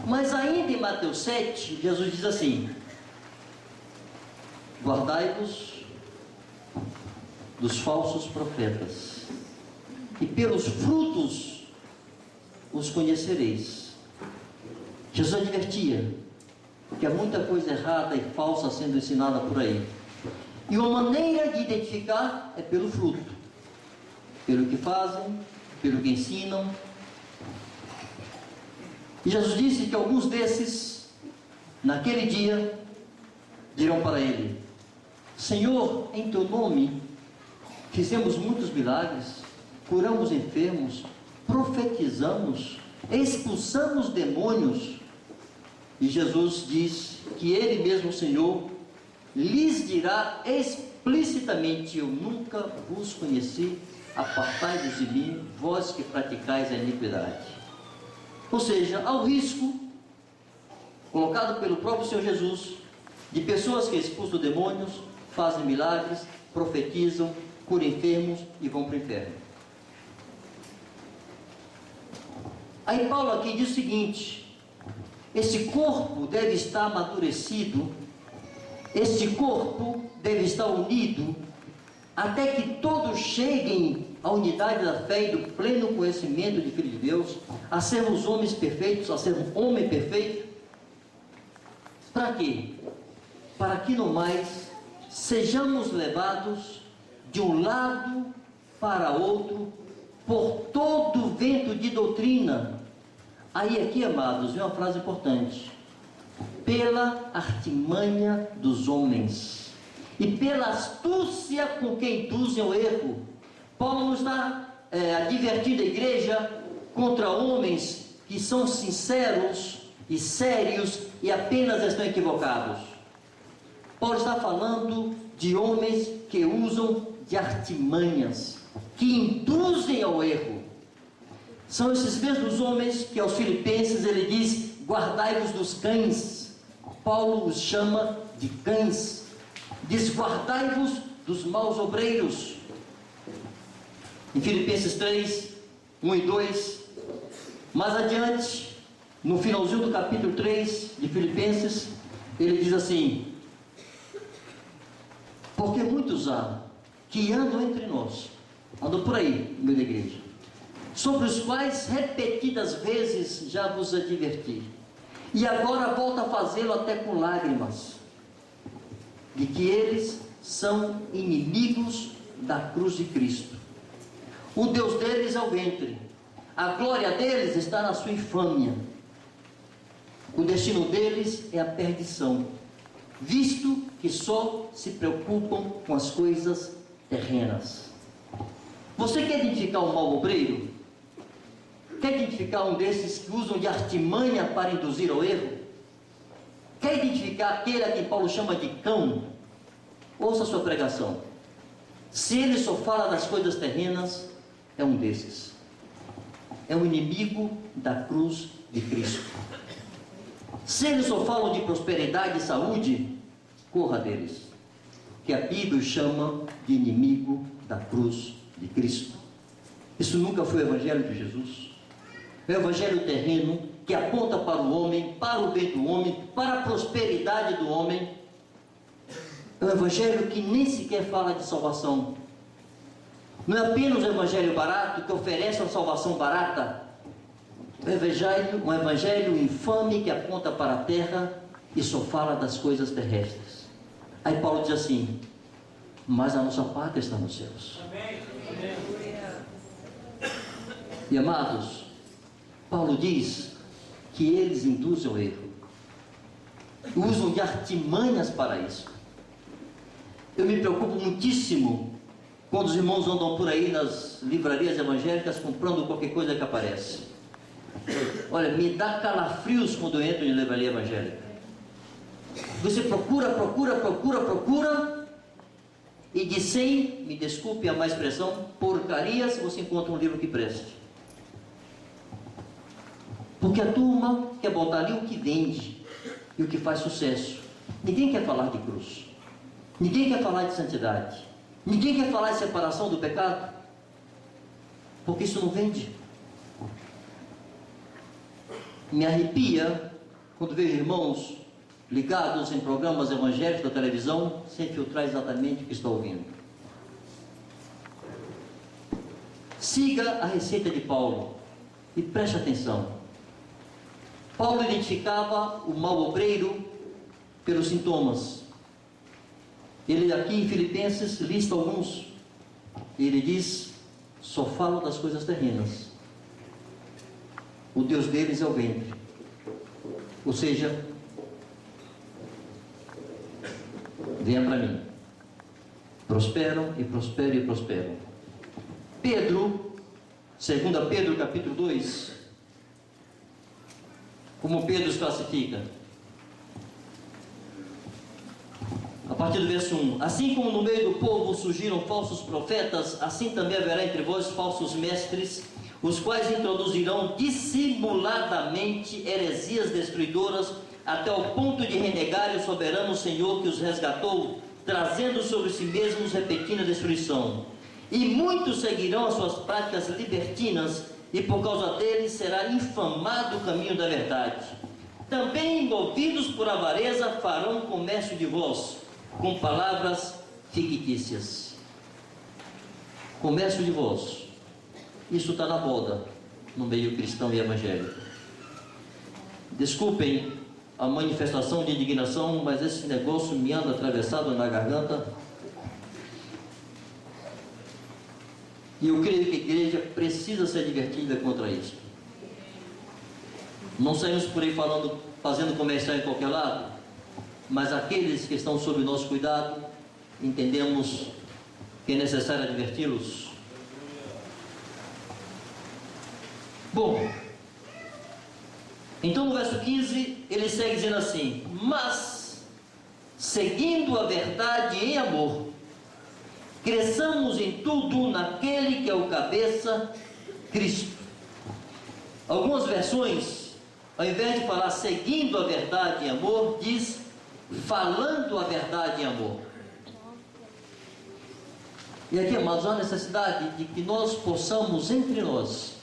Mas ainda em Mateus 7, Jesus diz assim: guardai-vos dos falsos profetas, e pelos frutos os conhecereis. Jesus advertia que há muita coisa errada e falsa sendo ensinada por aí. E uma maneira de identificar é pelo fruto, pelo que fazem, pelo que ensinam. E Jesus disse que alguns desses, naquele dia, dirão para ele: Senhor, em teu nome fizemos muitos milagres, curamos enfermos, profetizamos, expulsamos demônios. E Jesus diz que ele mesmo, o Senhor, lhes dirá explicitamente: eu nunca vos conheci, apartai-vos de mim, vós que praticais a iniquidade. Ou seja, há o risco, colocado pelo próprio Senhor Jesus, de pessoas que expulsam demônios, fazem milagres, profetizam, curam enfermos e vão para o inferno. Aí Paulo aqui diz o seguinte: esse corpo deve estar amadurecido, este corpo deve estar unido, até que todos cheguem à unidade da fé e do pleno conhecimento de Filho de Deus, a sermos homens perfeitos, a ser um homem perfeito. Para quê? Para que no mais sejamos levados de um lado para outro por todo vento de doutrina. Aí aqui, amados, vem uma frase importante: pela artimanha dos homens e pela astúcia com que induzem ao erro. Paulo não está advertindo a igreja contra homens que são sinceros e sérios e apenas estão equivocados. Paulo está falando de homens que usam de artimanhas, que induzem ao erro. São esses mesmos homens que aos Filipenses ele diz: guardai-vos dos cães. Paulo os chama de cães. Diz: guardai-vos dos maus obreiros. Em Filipenses 3, 1 e 2. Mais adiante, no finalzinho do capítulo 3 de Filipenses, ele diz assim: porque muitos há que andam entre nós, andam por aí no meio da igreja, sobre os quais repetidas vezes já vos adverti, e agora volto a fazê-lo até com lágrimas, de que eles são inimigos da cruz de Cristo. O Deus deles é o ventre, a glória deles está na sua infâmia, o destino deles é a perdição, visto que só se preocupam com as coisas terrenas. Você quer identificar um mau obreiro? Quer identificar um desses que usam de artimanha para induzir ao erro? Quer identificar aquele a quem Paulo chama de cão? Ouça a sua pregação. Se ele só fala das coisas terrenas, é um desses. É um inimigo da cruz de Cristo. Se eles só falam de prosperidade e saúde, corra deles, que a Bíblia chama de inimigo da cruz de Cristo. Isso nunca foi o evangelho de Jesus. É o evangelho terreno que aponta para o homem, para o bem do homem, para a prosperidade do homem. É um evangelho que nem sequer fala de salvação. Não é apenas um evangelho barato que oferece uma salvação barata. É um evangelho infame que aponta para a terra e só fala das coisas terrestres. Aí Paulo diz assim: mas a nossa pátria está nos céus. E amados, Paulo diz que eles induzem ao erro, usam de artimanhas para isso. Eu me preocupo muitíssimo quando os irmãos andam por aí nas livrarias evangélicas comprando qualquer coisa que aparece. Olha, me dá calafrios quando eu entro em livraria evangélica. Você procura, e de 100, me desculpe a má expressão, porcarias, você encontra um livro que preste. Porque a turma quer botar ali o que vende e o que faz sucesso. Ninguém quer falar de cruz, ninguém quer falar de santidade, Ninguém quer falar de separação do pecado, porque isso não vende. Me arrepia quando vejo irmãos ligados em programas evangélicos da televisão, sem filtrar exatamente o que estou ouvindo. Siga a receita de Paulo e preste atenção. Paulo identificava o mau obreiro pelos sintomas. Ele aqui em Filipenses lista alguns. Ele diz: só falo das coisas terrenas. O Deus deles é o ventre. Ou seja, venha para mim. Prosperam e prosperam e prosperam. Pedro, 2 Pedro capítulo 2, como Pedro se classifica? A partir do verso 1: assim como no meio do povo surgiram falsos profetas, assim também haverá entre vós falsos mestres, os quais introduzirão dissimuladamente heresias destruidoras, até o ponto de renegarem o soberano Senhor que os resgatou, trazendo sobre si mesmos repetida destruição. E muitos seguirão as suas práticas libertinas, e por causa deles será infamado o caminho da verdade. Também, movidos por avareza, farão comércio de vós, com palavras fictícias. Comércio de vós. Isso está na moda no meio cristão e evangélico. Desculpem a manifestação de indignação, mas esse negócio me anda atravessado na garganta. E eu creio que a igreja precisa ser advertida contra isso. Não saímos por aí fazendo comercial em qualquer lado, mas aqueles que estão sob o nosso cuidado, entendemos que é necessário adverti-los. Bom, então no verso 15, ele segue dizendo assim: mas, seguindo a verdade em amor, cresçamos em tudo naquele que é o cabeça, Cristo. Algumas versões, ao invés de falar seguindo a verdade em amor, diz falando a verdade em amor. E aqui, amados, há a necessidade de que nós possamos, entre nós,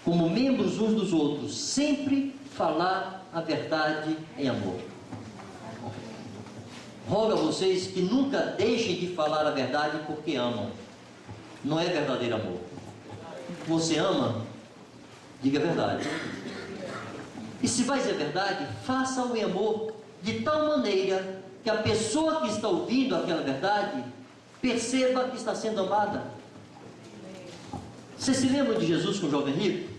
como membros uns dos outros, sempre falar a verdade em amor. Rogo a vocês que nunca deixem de falar a verdade porque amam. Não é verdadeiro amor. Você ama, diga a verdade. E se vai dizer a verdade, faça-o em amor, de tal maneira que a pessoa que está ouvindo aquela verdade perceba que está sendo amada. Você se lembra de Jesus com o jovem rico?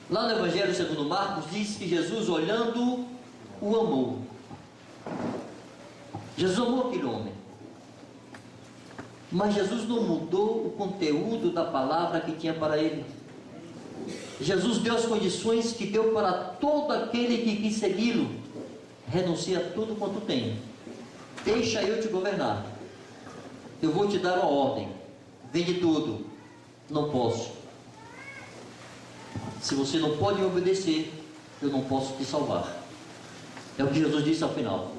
Lá no Evangelho segundo Marcos diz que Jesus, olhando, o amou. Jesus amou aquele homem, mas Jesus não mudou o conteúdo da palavra que tinha para ele. Jesus deu as condições que deu para todo aquele que quis segui-lo. Renuncia a tudo quanto tem, deixa eu te governar, eu vou te dar uma ordem, vende tudo. Não posso. Se você não pode me obedecer, eu não posso te salvar. É o que Jesus disse ao final.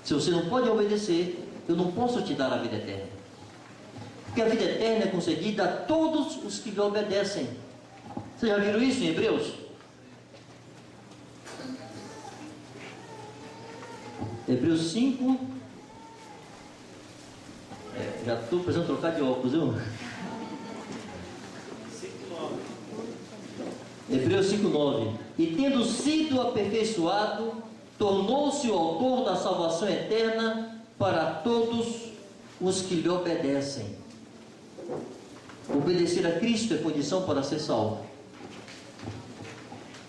Se você não pode obedecer, eu não posso te dar a vida eterna. Porque a vida eterna é concedida a todos os que lhe obedecem. Vocês já viram isso em Hebreus? Hebreus 5. Já estou precisando trocar de óculos, viu? Hebreus 5:9. E tendo sido aperfeiçoado, tornou-se o autor da salvação eterna para todos os que lhe obedecem. Obedecer a Cristo é condição para ser salvo.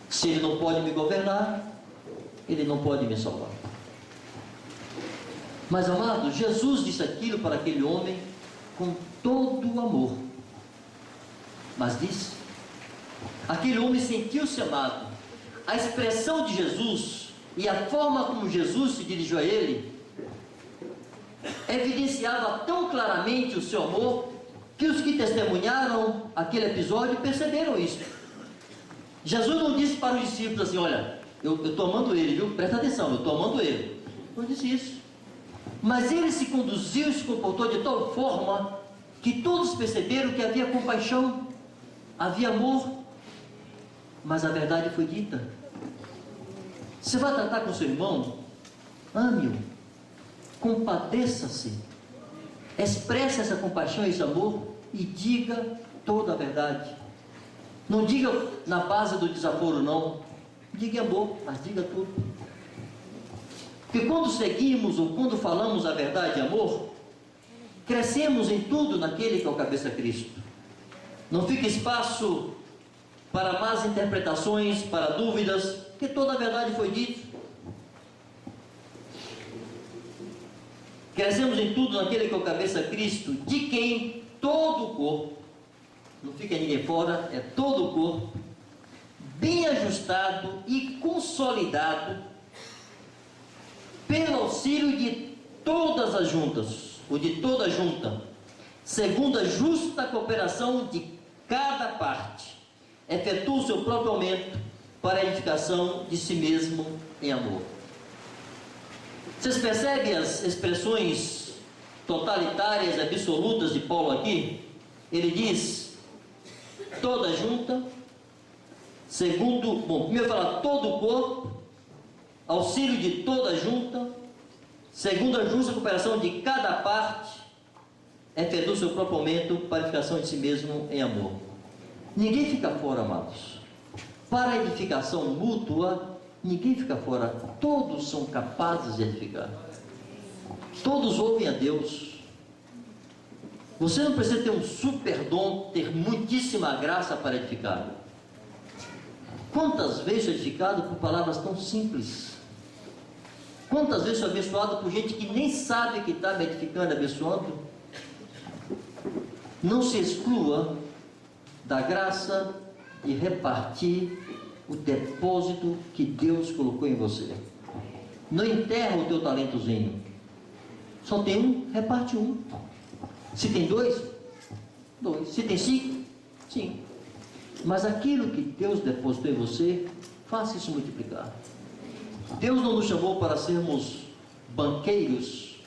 Se Ele não pode me governar, Ele não pode me salvar. Mas, amados, Jesus disse aquilo para aquele homem com todo o amor. Mas disse, aquele homem sentiu-se amado. A expressão de Jesus e a forma como Jesus se dirigiu a ele evidenciava tão claramente o seu amor que os que testemunharam aquele episódio perceberam isso. Jesus não disse para os discípulos assim: olha, eu estou amando ele, viu? Presta atenção, eu estou amando ele. Não disse isso. Mas ele se conduziu e se comportou de tal forma que todos perceberam que havia compaixão, havia amor, mas a verdade foi dita. Você vai tratar com seu irmão? Ame-o, compadeça-se, expresse essa compaixão e esse amor e diga toda a verdade. Não diga na base do desaforo, não. Diga amor, mas diga tudo. Porque quando seguimos ou quando falamos a verdade e amor, crescemos em tudo naquele que é o cabeça Cristo. Não fica espaço para más interpretações, para dúvidas, porque toda a verdade foi dita. Crescemos em tudo naquele que é o cabeça Cristo, de quem todo o corpo, não fica ninguém fora, é todo o corpo, bem ajustado e consolidado, pelo auxílio de todas as juntas, ou de toda a junta, segundo a justa cooperação de cada parte, efetua o seu próprio aumento para a edificação de si mesmo em amor. Vocês percebem as expressões totalitárias, absolutas de Paulo aqui? Ele diz, toda junta, segundo, primeiro fala todo o corpo, auxílio de toda junta, segundo a justa cooperação de cada parte, efetua o seu próprio aumento para a edificação de si mesmo em amor. Ninguém fica fora, amados. Para a edificação mútua, ninguém fica fora. Todos são capazes de edificar. Todos ouvem a Deus. Você não precisa ter um super dom, ter muitíssima graça para edificar. Quantas vezes sou edificado por palavras tão simples? Quantas vezes sou abençoado por gente que nem sabe que está me edificando, abençoando? Não se exclua da graça de repartir o depósito que Deus colocou em você. Não enterra o teu talentozinho. Só tem um, reparte um. Se tem dois, dois. Se tem cinco, cinco. Mas aquilo que Deus depositou em você, faça isso multiplicar. Deus não nos chamou para sermos banqueiros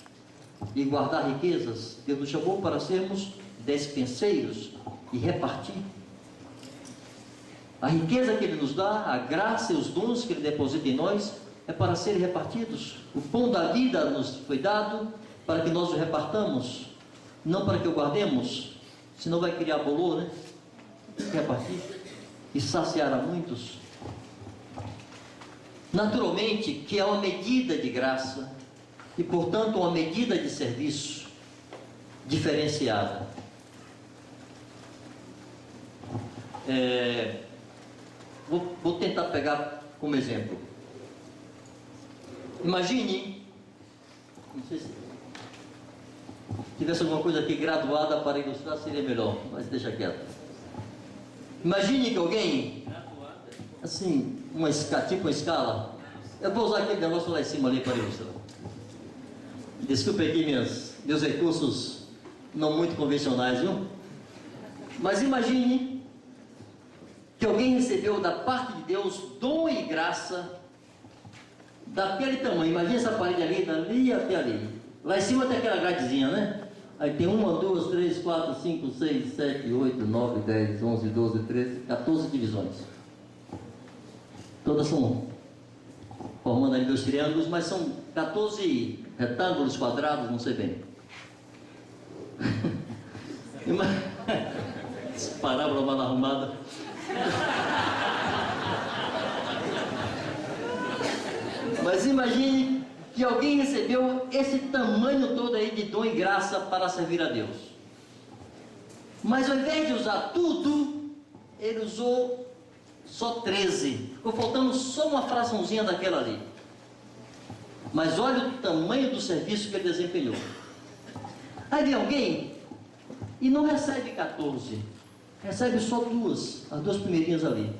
e guardar riquezas. Deus nos chamou para sermos despenseiros e repartir. A riqueza que Ele nos dá, a graça e os dons que Ele deposita em nós, é para serem repartidos. O pão da vida nos foi dado para que nós o repartamos, não para que o guardemos, senão vai criar bolor, né? Repartir e saciar a muitos. Naturalmente que é uma medida de graça e, portanto, uma medida de serviço diferenciada. Vou tentar pegar como exemplo. Imagine, não sei se tivesse alguma coisa aqui graduada para ilustrar, seria melhor, mas deixa quieto. Imagine que alguém, assim, tipo uma escala. Eu vou usar aquele negócio lá em cima ali para ilustrar. Desculpe aqui meus recursos não muito convencionais, viu? Mas imagine que alguém recebeu da parte de Deus dom e graça daquele tamanho. Imagina essa parede ali, dali até ali. Lá em cima tem aquela gradezinha, né? Aí tem 1, 2, 3, 4, 5, 6, 7, 8, 9, 10, 11, 12, 13, 14 divisões. Todas são formando ali dois triângulos, mas são 14 retângulos, quadrados, não sei bem. Parábola mal arrumada. Mas imagine que alguém recebeu esse tamanho todo aí de dom e graça para servir a Deus. Mas ao invés de usar tudo, ele usou só 13. Ficou faltando só uma fraçãozinha daquela ali. Mas olha o tamanho do serviço que ele desempenhou. Aí vem alguém e não recebe 14. Recebe só duas, as duas primeirinhas ali.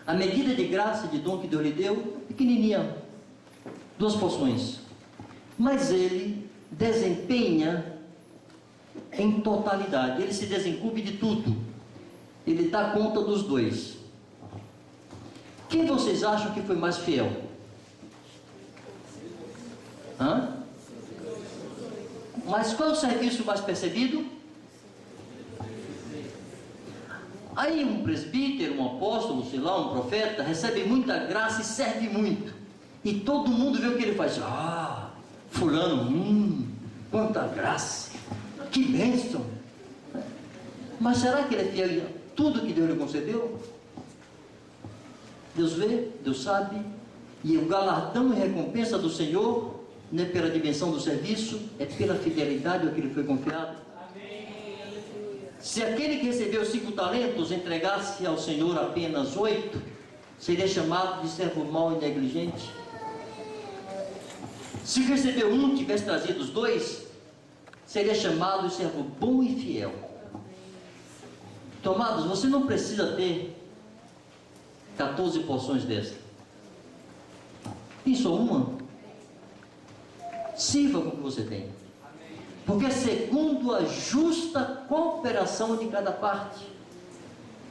A medida de graça e de dom que Deus lhe deu, pequenininha, 2 porções. Mas ele desempenha em totalidade, ele se desencumbe de tudo. Ele dá conta dos dois. Quem vocês acham que foi mais fiel? Mas qual é o serviço mais percebido? Aí um presbítero, um apóstolo, sei lá, um profeta, recebe muita graça e serve muito. E todo mundo vê o que ele faz. Ah, fulano, quanta graça, que bênção. Mas será que ele é fiel a tudo que Deus lhe concedeu? Deus vê, Deus sabe, e o galardão e recompensa do Senhor não é pela dimensão do serviço, é pela fidelidade ao que lhe foi confiado. Se aquele que recebeu 5 talentos entregasse ao Senhor apenas 8, seria chamado de servo mau e negligente. Se recebeu 1 tivesse trazido os 2, seria chamado de servo bom e fiel. Então, amados, você não precisa ter 14 porções dessa. Tem só uma? Sirva com o que você tem. Porque é segundo a justa cooperação de cada parte.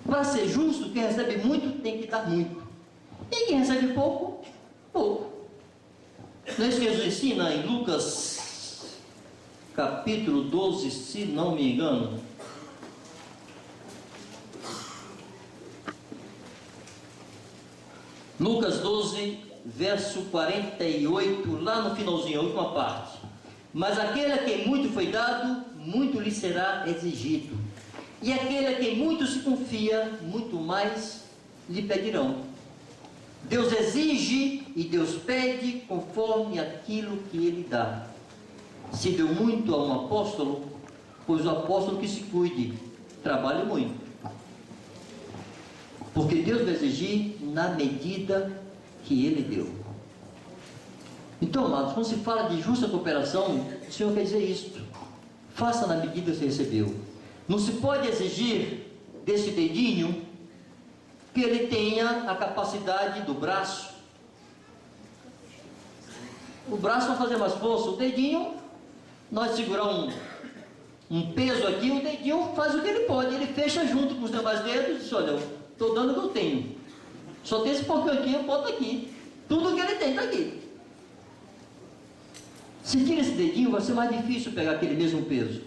Para ser justo, quem recebe muito tem que dar muito. E quem recebe pouco, pouco. Não é isso que Jesus ensina em Lucas capítulo 12, se não me engano. Lucas 12, verso 48, lá no finalzinho, a última parte. Mas aquele a quem muito foi dado, muito lhe será exigido. E aquele a quem muito se confia, muito mais lhe pedirão. Deus exige e Deus pede conforme aquilo que Ele dá. Se deu muito a um apóstolo, pois o apóstolo que se cuide, trabalhe muito. Porque Deus vai exigir na medida que Ele deu. Então, amados, quando se fala de justa cooperação, o Senhor quer dizer isto: faça na medida que você recebeu. Não se pode exigir desse dedinho que ele tenha a capacidade do braço. O braço vai fazer mais força, o dedinho, nós segurar um peso aqui, o dedinho faz o que ele pode, ele fecha junto com os demais dedos e diz: olha, eu estou dando o que eu tenho, só tem esse pouquinho aqui, eu boto aqui, tudo que ele tem está aqui. Se tira esse dedinho, vai ser mais difícil pegar aquele mesmo peso.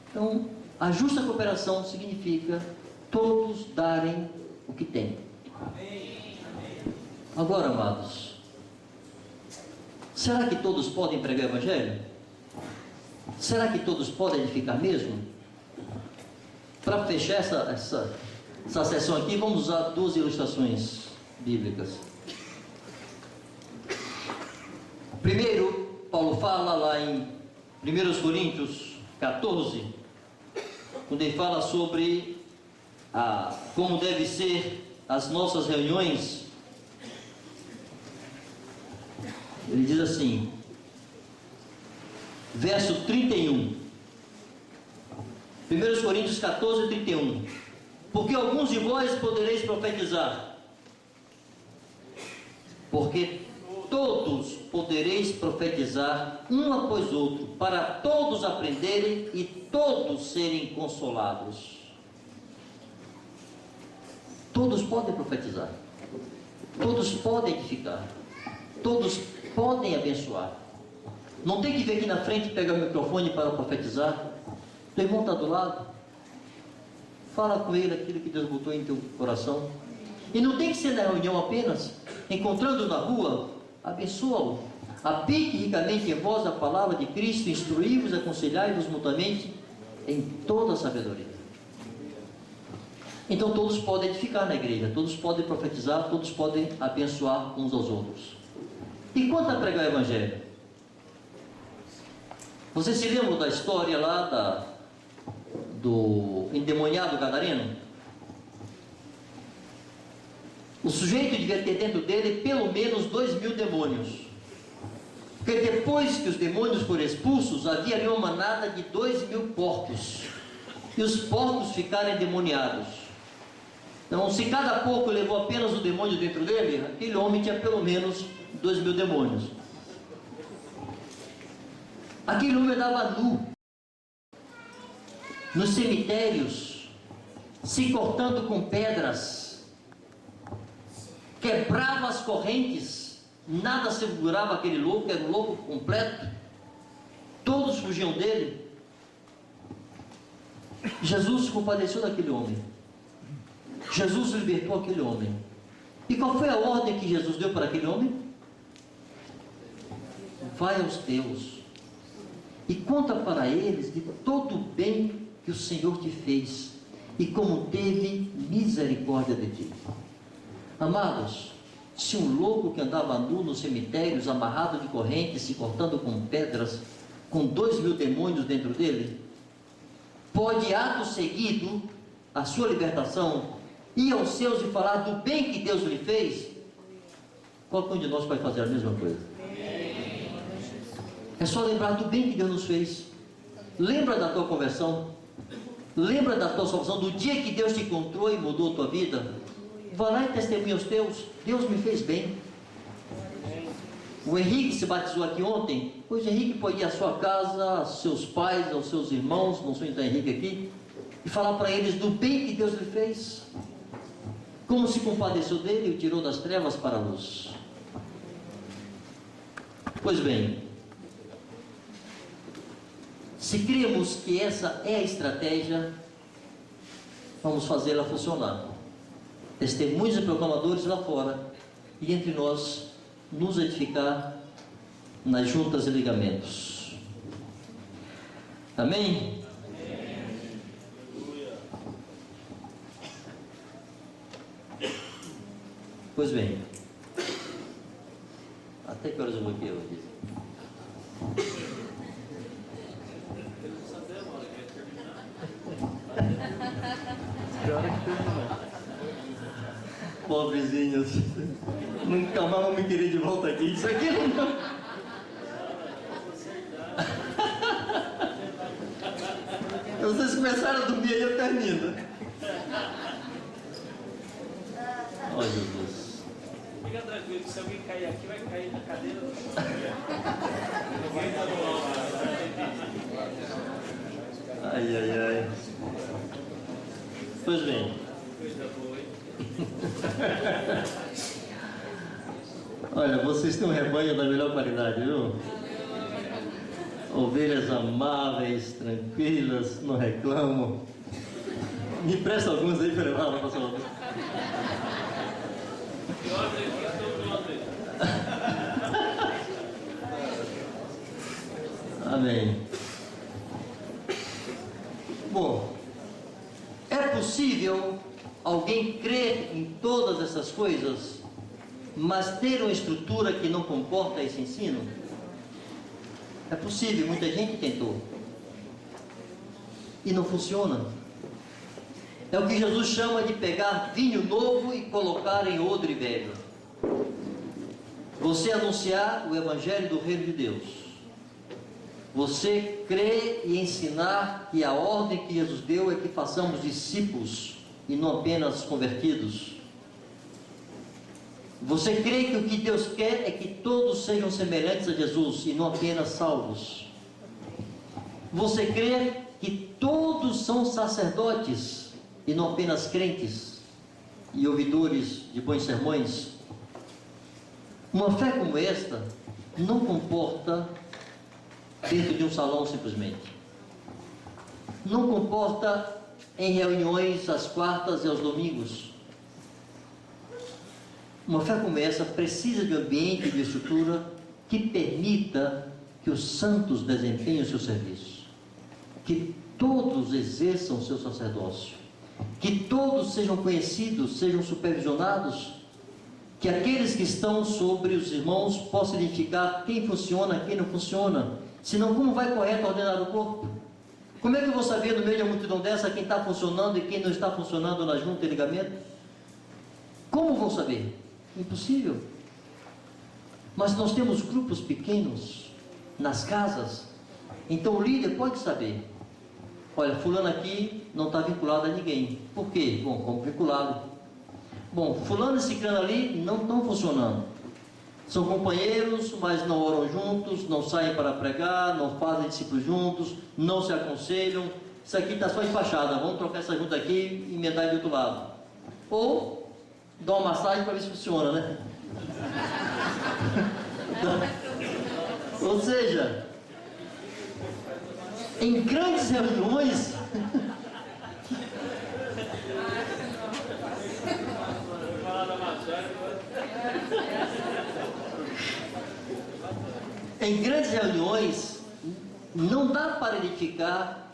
Então, a justa cooperação significa todos darem o que têm. Agora, amados, será que todos podem pregar o Evangelho? Será que todos podem edificar mesmo? Para fechar essa sessão aqui, vamos usar 2 ilustrações bíblicas. Primeiro, Paulo fala lá em 1 Coríntios 14, quando ele fala sobre como deve ser as nossas reuniões. Ele diz assim, verso 31, 1 Coríntios 14, 31, porque alguns de vós podereis profetizar, porque todos podereis profetizar um após outro, para todos aprenderem e todos serem consolados. Todos podem profetizar, todos podem edificar, todos podem abençoar. Não tem que vir aqui na frente e pegar o microfone para profetizar. Teu irmão está do lado, fala com ele aquilo que Deus botou em teu coração. E não tem que ser na reunião apenas, encontrando na rua, abençoa-o. Aplique ricamente em vós a palavra de Cristo, instruí-vos, aconselhai-vos mutuamente em toda a sabedoria. Então todos podem edificar na igreja, todos podem profetizar, todos podem abençoar uns aos outros. E quanto a pregar o Evangelho? Você se lembra da história lá do endemoniado gadareno? O sujeito devia ter dentro dele pelo menos 2.000 demônios. Porque depois que os demônios foram expulsos, havia ali uma manada de 2.000 porcos. E os porcos ficaram endemoniados. Então, se cada porco levou apenas o demônio dentro dele, aquele homem tinha pelo menos 2.000 demônios. Aquele homem andava nu, nos cemitérios, se cortando com pedras, quebrava as correntes, nada segurava aquele louco, era um louco completo. todos fugiam dele, Jesus se compadeceu daquele homem. Jesus libertou aquele homem. E qual foi a ordem que Jesus deu para aquele homem? Vai aos teus e conta para eles de todo o bem que o Senhor te fez e como teve misericórdia de ti. Amados, se um louco que andava nu nos cemitérios, amarrado de correntes, se cortando com pedras, com 2.000 demônios dentro dele, pode, ato seguido, a sua libertação, ir aos seus e falar do bem que Deus lhe fez, qualquer um de nós pode fazer a mesma coisa. É só lembrar do bem que Deus nos fez. Lembra da tua conversão, lembra da tua salvação, do dia que Deus te encontrou e mudou a tua vida. Vai lá e testemunha aos teus: Deus me fez bem. O Henrique se batizou aqui ontem. Pois Henrique pode ir à sua casa, aos seus pais, aos seus irmãos, não sou então Henrique aqui, e falar para eles do bem que Deus lhe fez, como se compadeceu dele e o tirou das trevas para a luz. Pois bem, se cremos que essa é a estratégia, vamos fazê-la funcionar. Testemunhos e proclamadores lá fora, e entre nós nos edificar nas juntas e ligamentos. Amém? Pois bem, até que horas eu vou aqui hoje? Pobrezinhos, nunca mais vão me querer de volta aqui. Isso aqui não. Vocês começaram a dormir aí, eu termino. Oh, Jesus. Fica tranquilo, que se alguém cair aqui, vai cair na cadeira. Ai, ai, ai. Pois bem. Coisa boa, hein? Olha, vocês têm um rebanho da melhor qualidade, viu? Ovelhas amáveis, tranquilas, não reclamam. Me presta alguns aí para levar lá para sua. Que ordem aqui, estou ordem. Amém. Bom, é possível alguém crer em todas essas coisas, mas ter uma estrutura que não comporta esse ensino? É possível, muita gente tentou e não funciona. É o que Jesus chama de pegar vinho novo e colocar em odre velho. Você anunciar o Evangelho do Reino de Deus, você crer e ensinar que a ordem que Jesus deu é que façamos discípulos e não apenas convertidos. Você crê que o que Deus quer é que todos sejam semelhantes a Jesus e não apenas salvos. Você crê que todos são sacerdotes e não apenas crentes e ouvidores de bons sermões. Uma fé como esta não comporta dentro de um salão simplesmente. Não comporta em reuniões às quartas e aos domingos. Uma fé como essa precisa de um ambiente e de estrutura que permita que os santos desempenhem o seu serviço, que todos exerçam o seu sacerdócio, que todos sejam conhecidos, sejam supervisionados, que aqueles que estão sobre os irmãos possam identificar quem funciona, quem não funciona. Senão, como vai correto ordenar o corpo? Como é que eu vou saber no meio de uma multidão dessa quem está funcionando e quem não está funcionando na junta e ligamento? Como vou saber? Impossível. Mas nós temos grupos pequenos nas casas, então o líder pode saber: olha, fulano aqui não está vinculado a ninguém. Por quê? Bom, como vinculado. Bom, fulano e ciclano ali não estão funcionando. São companheiros, mas não oram juntos, não saem para pregar, não fazem discípulos juntos, não se aconselham. Isso aqui está só de fachada, vamos trocar essa junta aqui e emendar de outro lado. Ou dá uma massagem para ver se funciona, né? Ou seja, Em grandes reuniões, em grandes reuniões, não dá para identificar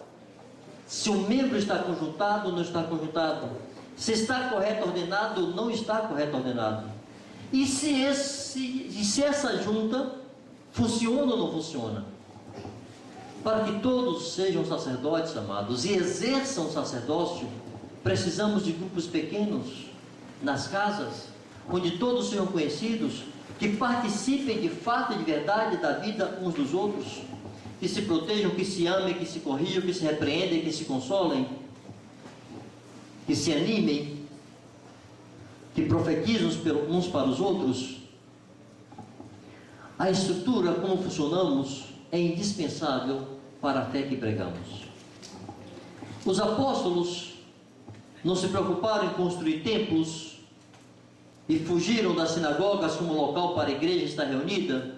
se o membro está conjuntado ou não está conjuntado, se está correto ordenado ou não está correto ordenado, e se essa junta funciona ou não funciona. Para que todos sejam sacerdotes, amados, e exerçam o sacerdócio, precisamos de grupos pequenos, nas casas, onde todos sejam conhecidos, que participem de fato e de verdade da vida uns dos outros, que se protejam, que se amem, que se corrijam, que se repreendem, que se consolem, que se animem, que profetizam uns para os outros. A estrutura, como funcionamos, é indispensável para a fé que pregamos. Os apóstolos não se preocuparam em construir templos e fugiram das sinagogas como local para a igreja estar reunida.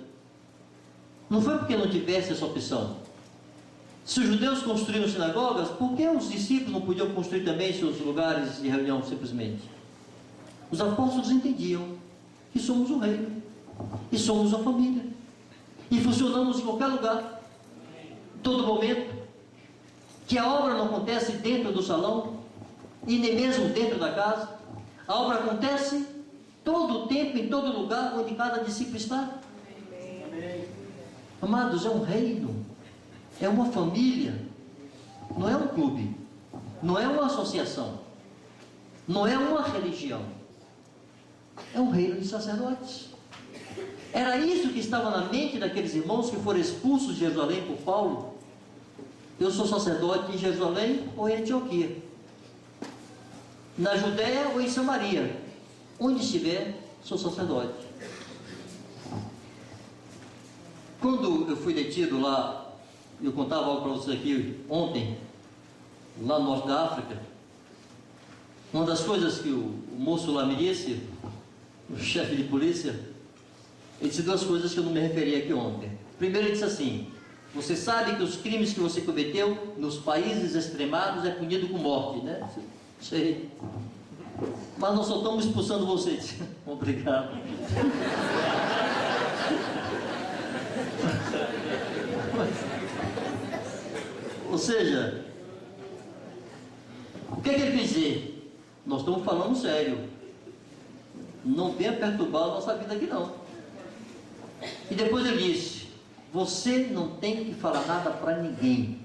Não foi porque não tivesse essa opção. Se os judeus construíram sinagogas, por que os discípulos não podiam construir também seus lugares de reunião simplesmente? Os apóstolos entendiam que somos o reino e somos a família e funcionamos em qualquer lugar, em todo momento, que a obra não acontece dentro do salão e nem mesmo dentro da casa. A obra acontece todo o tempo, em todo lugar onde cada discípulo está. Amados, é um reino, é uma família, não é um clube, não é uma associação, não é uma religião, é um reino de sacerdotes. Era isso que estava na mente daqueles irmãos que foram expulsos de Jerusalém por Paulo. Eu sou sacerdote em Jerusalém ou em Antioquia, na Judéia ou em Samaria, onde estiver, sou sacerdote. Quando eu fui detido lá, eu contava algo para vocês aqui ontem, lá no norte da África, uma das coisas que o moço lá me disse, o chefe de polícia, ele disse duas coisas que eu não me referi aqui ontem. Primeiro, ele disse assim: você sabe que os crimes que você cometeu nos países extremados é punido com morte, né? Sei. Mas nós só estamos expulsando você. Obrigado. Ou seja, o que é que ele quis dizer? Nós estamos falando sério. Não venha perturbar a nossa vida aqui não. E depois ele disse: você não tem que falar nada para ninguém.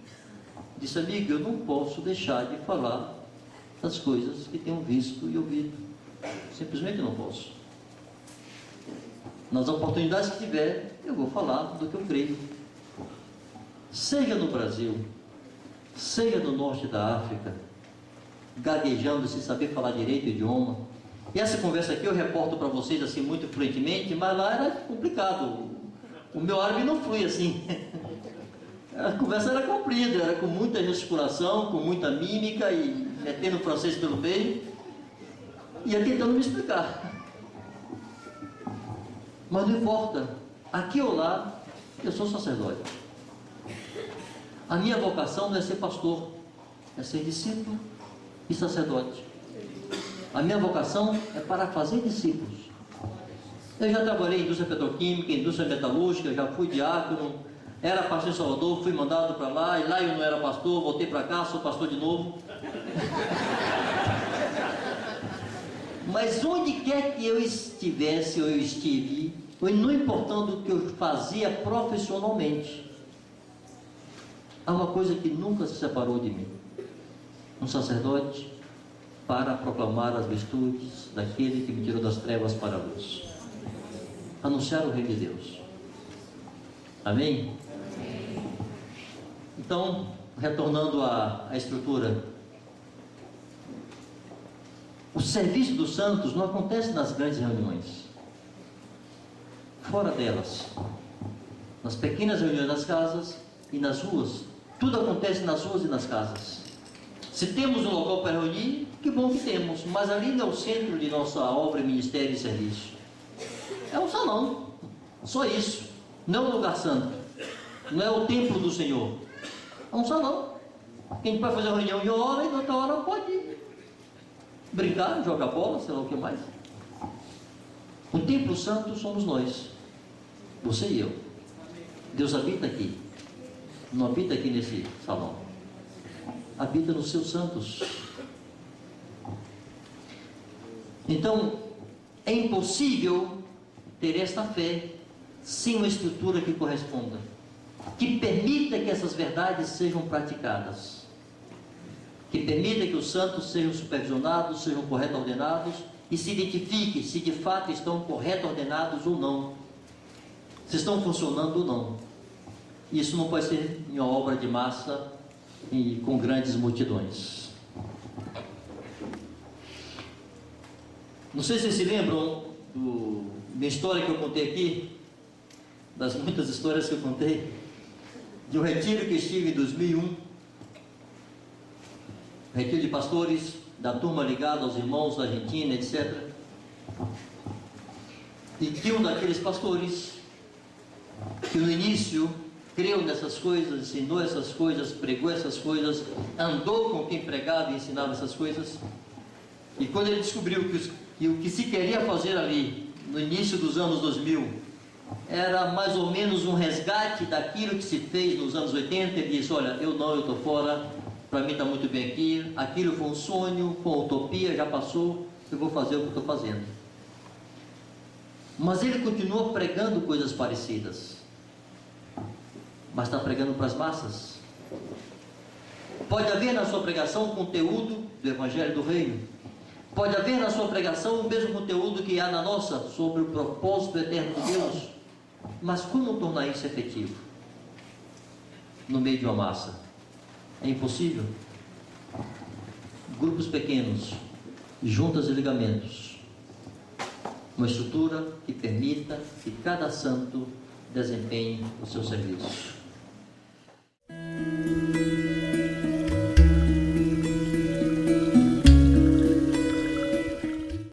Disse: amigo, eu não posso deixar de falar das coisas que tenho visto e ouvido. Simplesmente não posso. Nas oportunidades que tiver, eu vou falar do que eu creio. Seja no Brasil, seja no norte da África, gaguejando sem saber falar direito o idioma. E essa conversa aqui eu reporto para vocês assim muito fluentemente, mas lá era complicado. O meu árabe não flui assim. A conversa era comprida, era com muita gesticulação, com muita mímica e metendo o francês pelo meio, ia tentando me explicar. Mas não importa, aqui ou lá, eu sou sacerdote. A minha vocação não é ser pastor, é ser discípulo e sacerdote. A minha vocação é para fazer discípulos. Eu já trabalhei em indústria petroquímica, indústria metalúrgica, já fui diácono, era pastor em Salvador, fui mandado para lá, e lá eu não era pastor, voltei para cá, sou pastor de novo. Mas onde quer que eu estivesse ou eu estive, não importando o que eu fazia profissionalmente, há uma coisa que nunca se separou de mim: um sacerdote para proclamar as virtudes daquele que me tirou das trevas para a luz, anunciar o reino de Deus. Amém? Amém. Então, retornando à estrutura, o serviço dos santos não acontece nas grandes reuniões, fora delas, nas pequenas reuniões das casas e nas ruas. Tudo acontece nas ruas e nas casas. Se temos um local para reunir, que bom que temos, mas ali não é o centro de nossa obra, ministério e serviço. É um salão, só isso. Não é um lugar santo, não é o templo do Senhor. a um salão. A gente pode fazer uma reunião de uma hora e na outra hora pode brincar, jogar bola, sei lá o que mais. O templo santo somos nós, você e eu. Deus habita aqui, não habita aqui nesse salão, habita nos seus santos. Então, é impossível ter esta fé sem uma estrutura que corresponda, que permita que essas verdades sejam praticadas, que permita que os santos sejam supervisionados, sejam corretos ordenados e se identifique se de fato estão corretos ordenados ou não, se estão funcionando ou não. Isso não pode ser em uma obra de massa e com grandes multidões. Não sei se vocês se lembram da história que eu contei aqui, das muitas histórias que eu contei, de um retiro que estive em 2001, retiro de pastores, da turma ligada aos irmãos da Argentina, etc. E que um daqueles pastores, que no início creu nessas coisas, ensinou essas coisas, pregou essas coisas, andou com quem pregava e ensinava essas coisas, e quando ele descobriu que o que se queria fazer ali, no início dos anos 2000, era mais ou menos um resgate daquilo que se fez nos anos 80, ele disse: olha, eu estou fora, para mim está muito bem aqui, aquilo foi um sonho, foi uma utopia, já passou, eu vou fazer o que estou fazendo. Mas ele continua pregando coisas parecidas, mas está pregando para as massas. Pode haver na sua pregação o conteúdo do Evangelho do Reino, pode haver na sua pregação o mesmo conteúdo que há na nossa, sobre o propósito eterno de Deus, mas como tornar isso efetivo no meio de uma massa? É impossível. Grupos pequenos, juntas e ligamentos, uma estrutura que permita que cada santo desempenhe o seu serviço.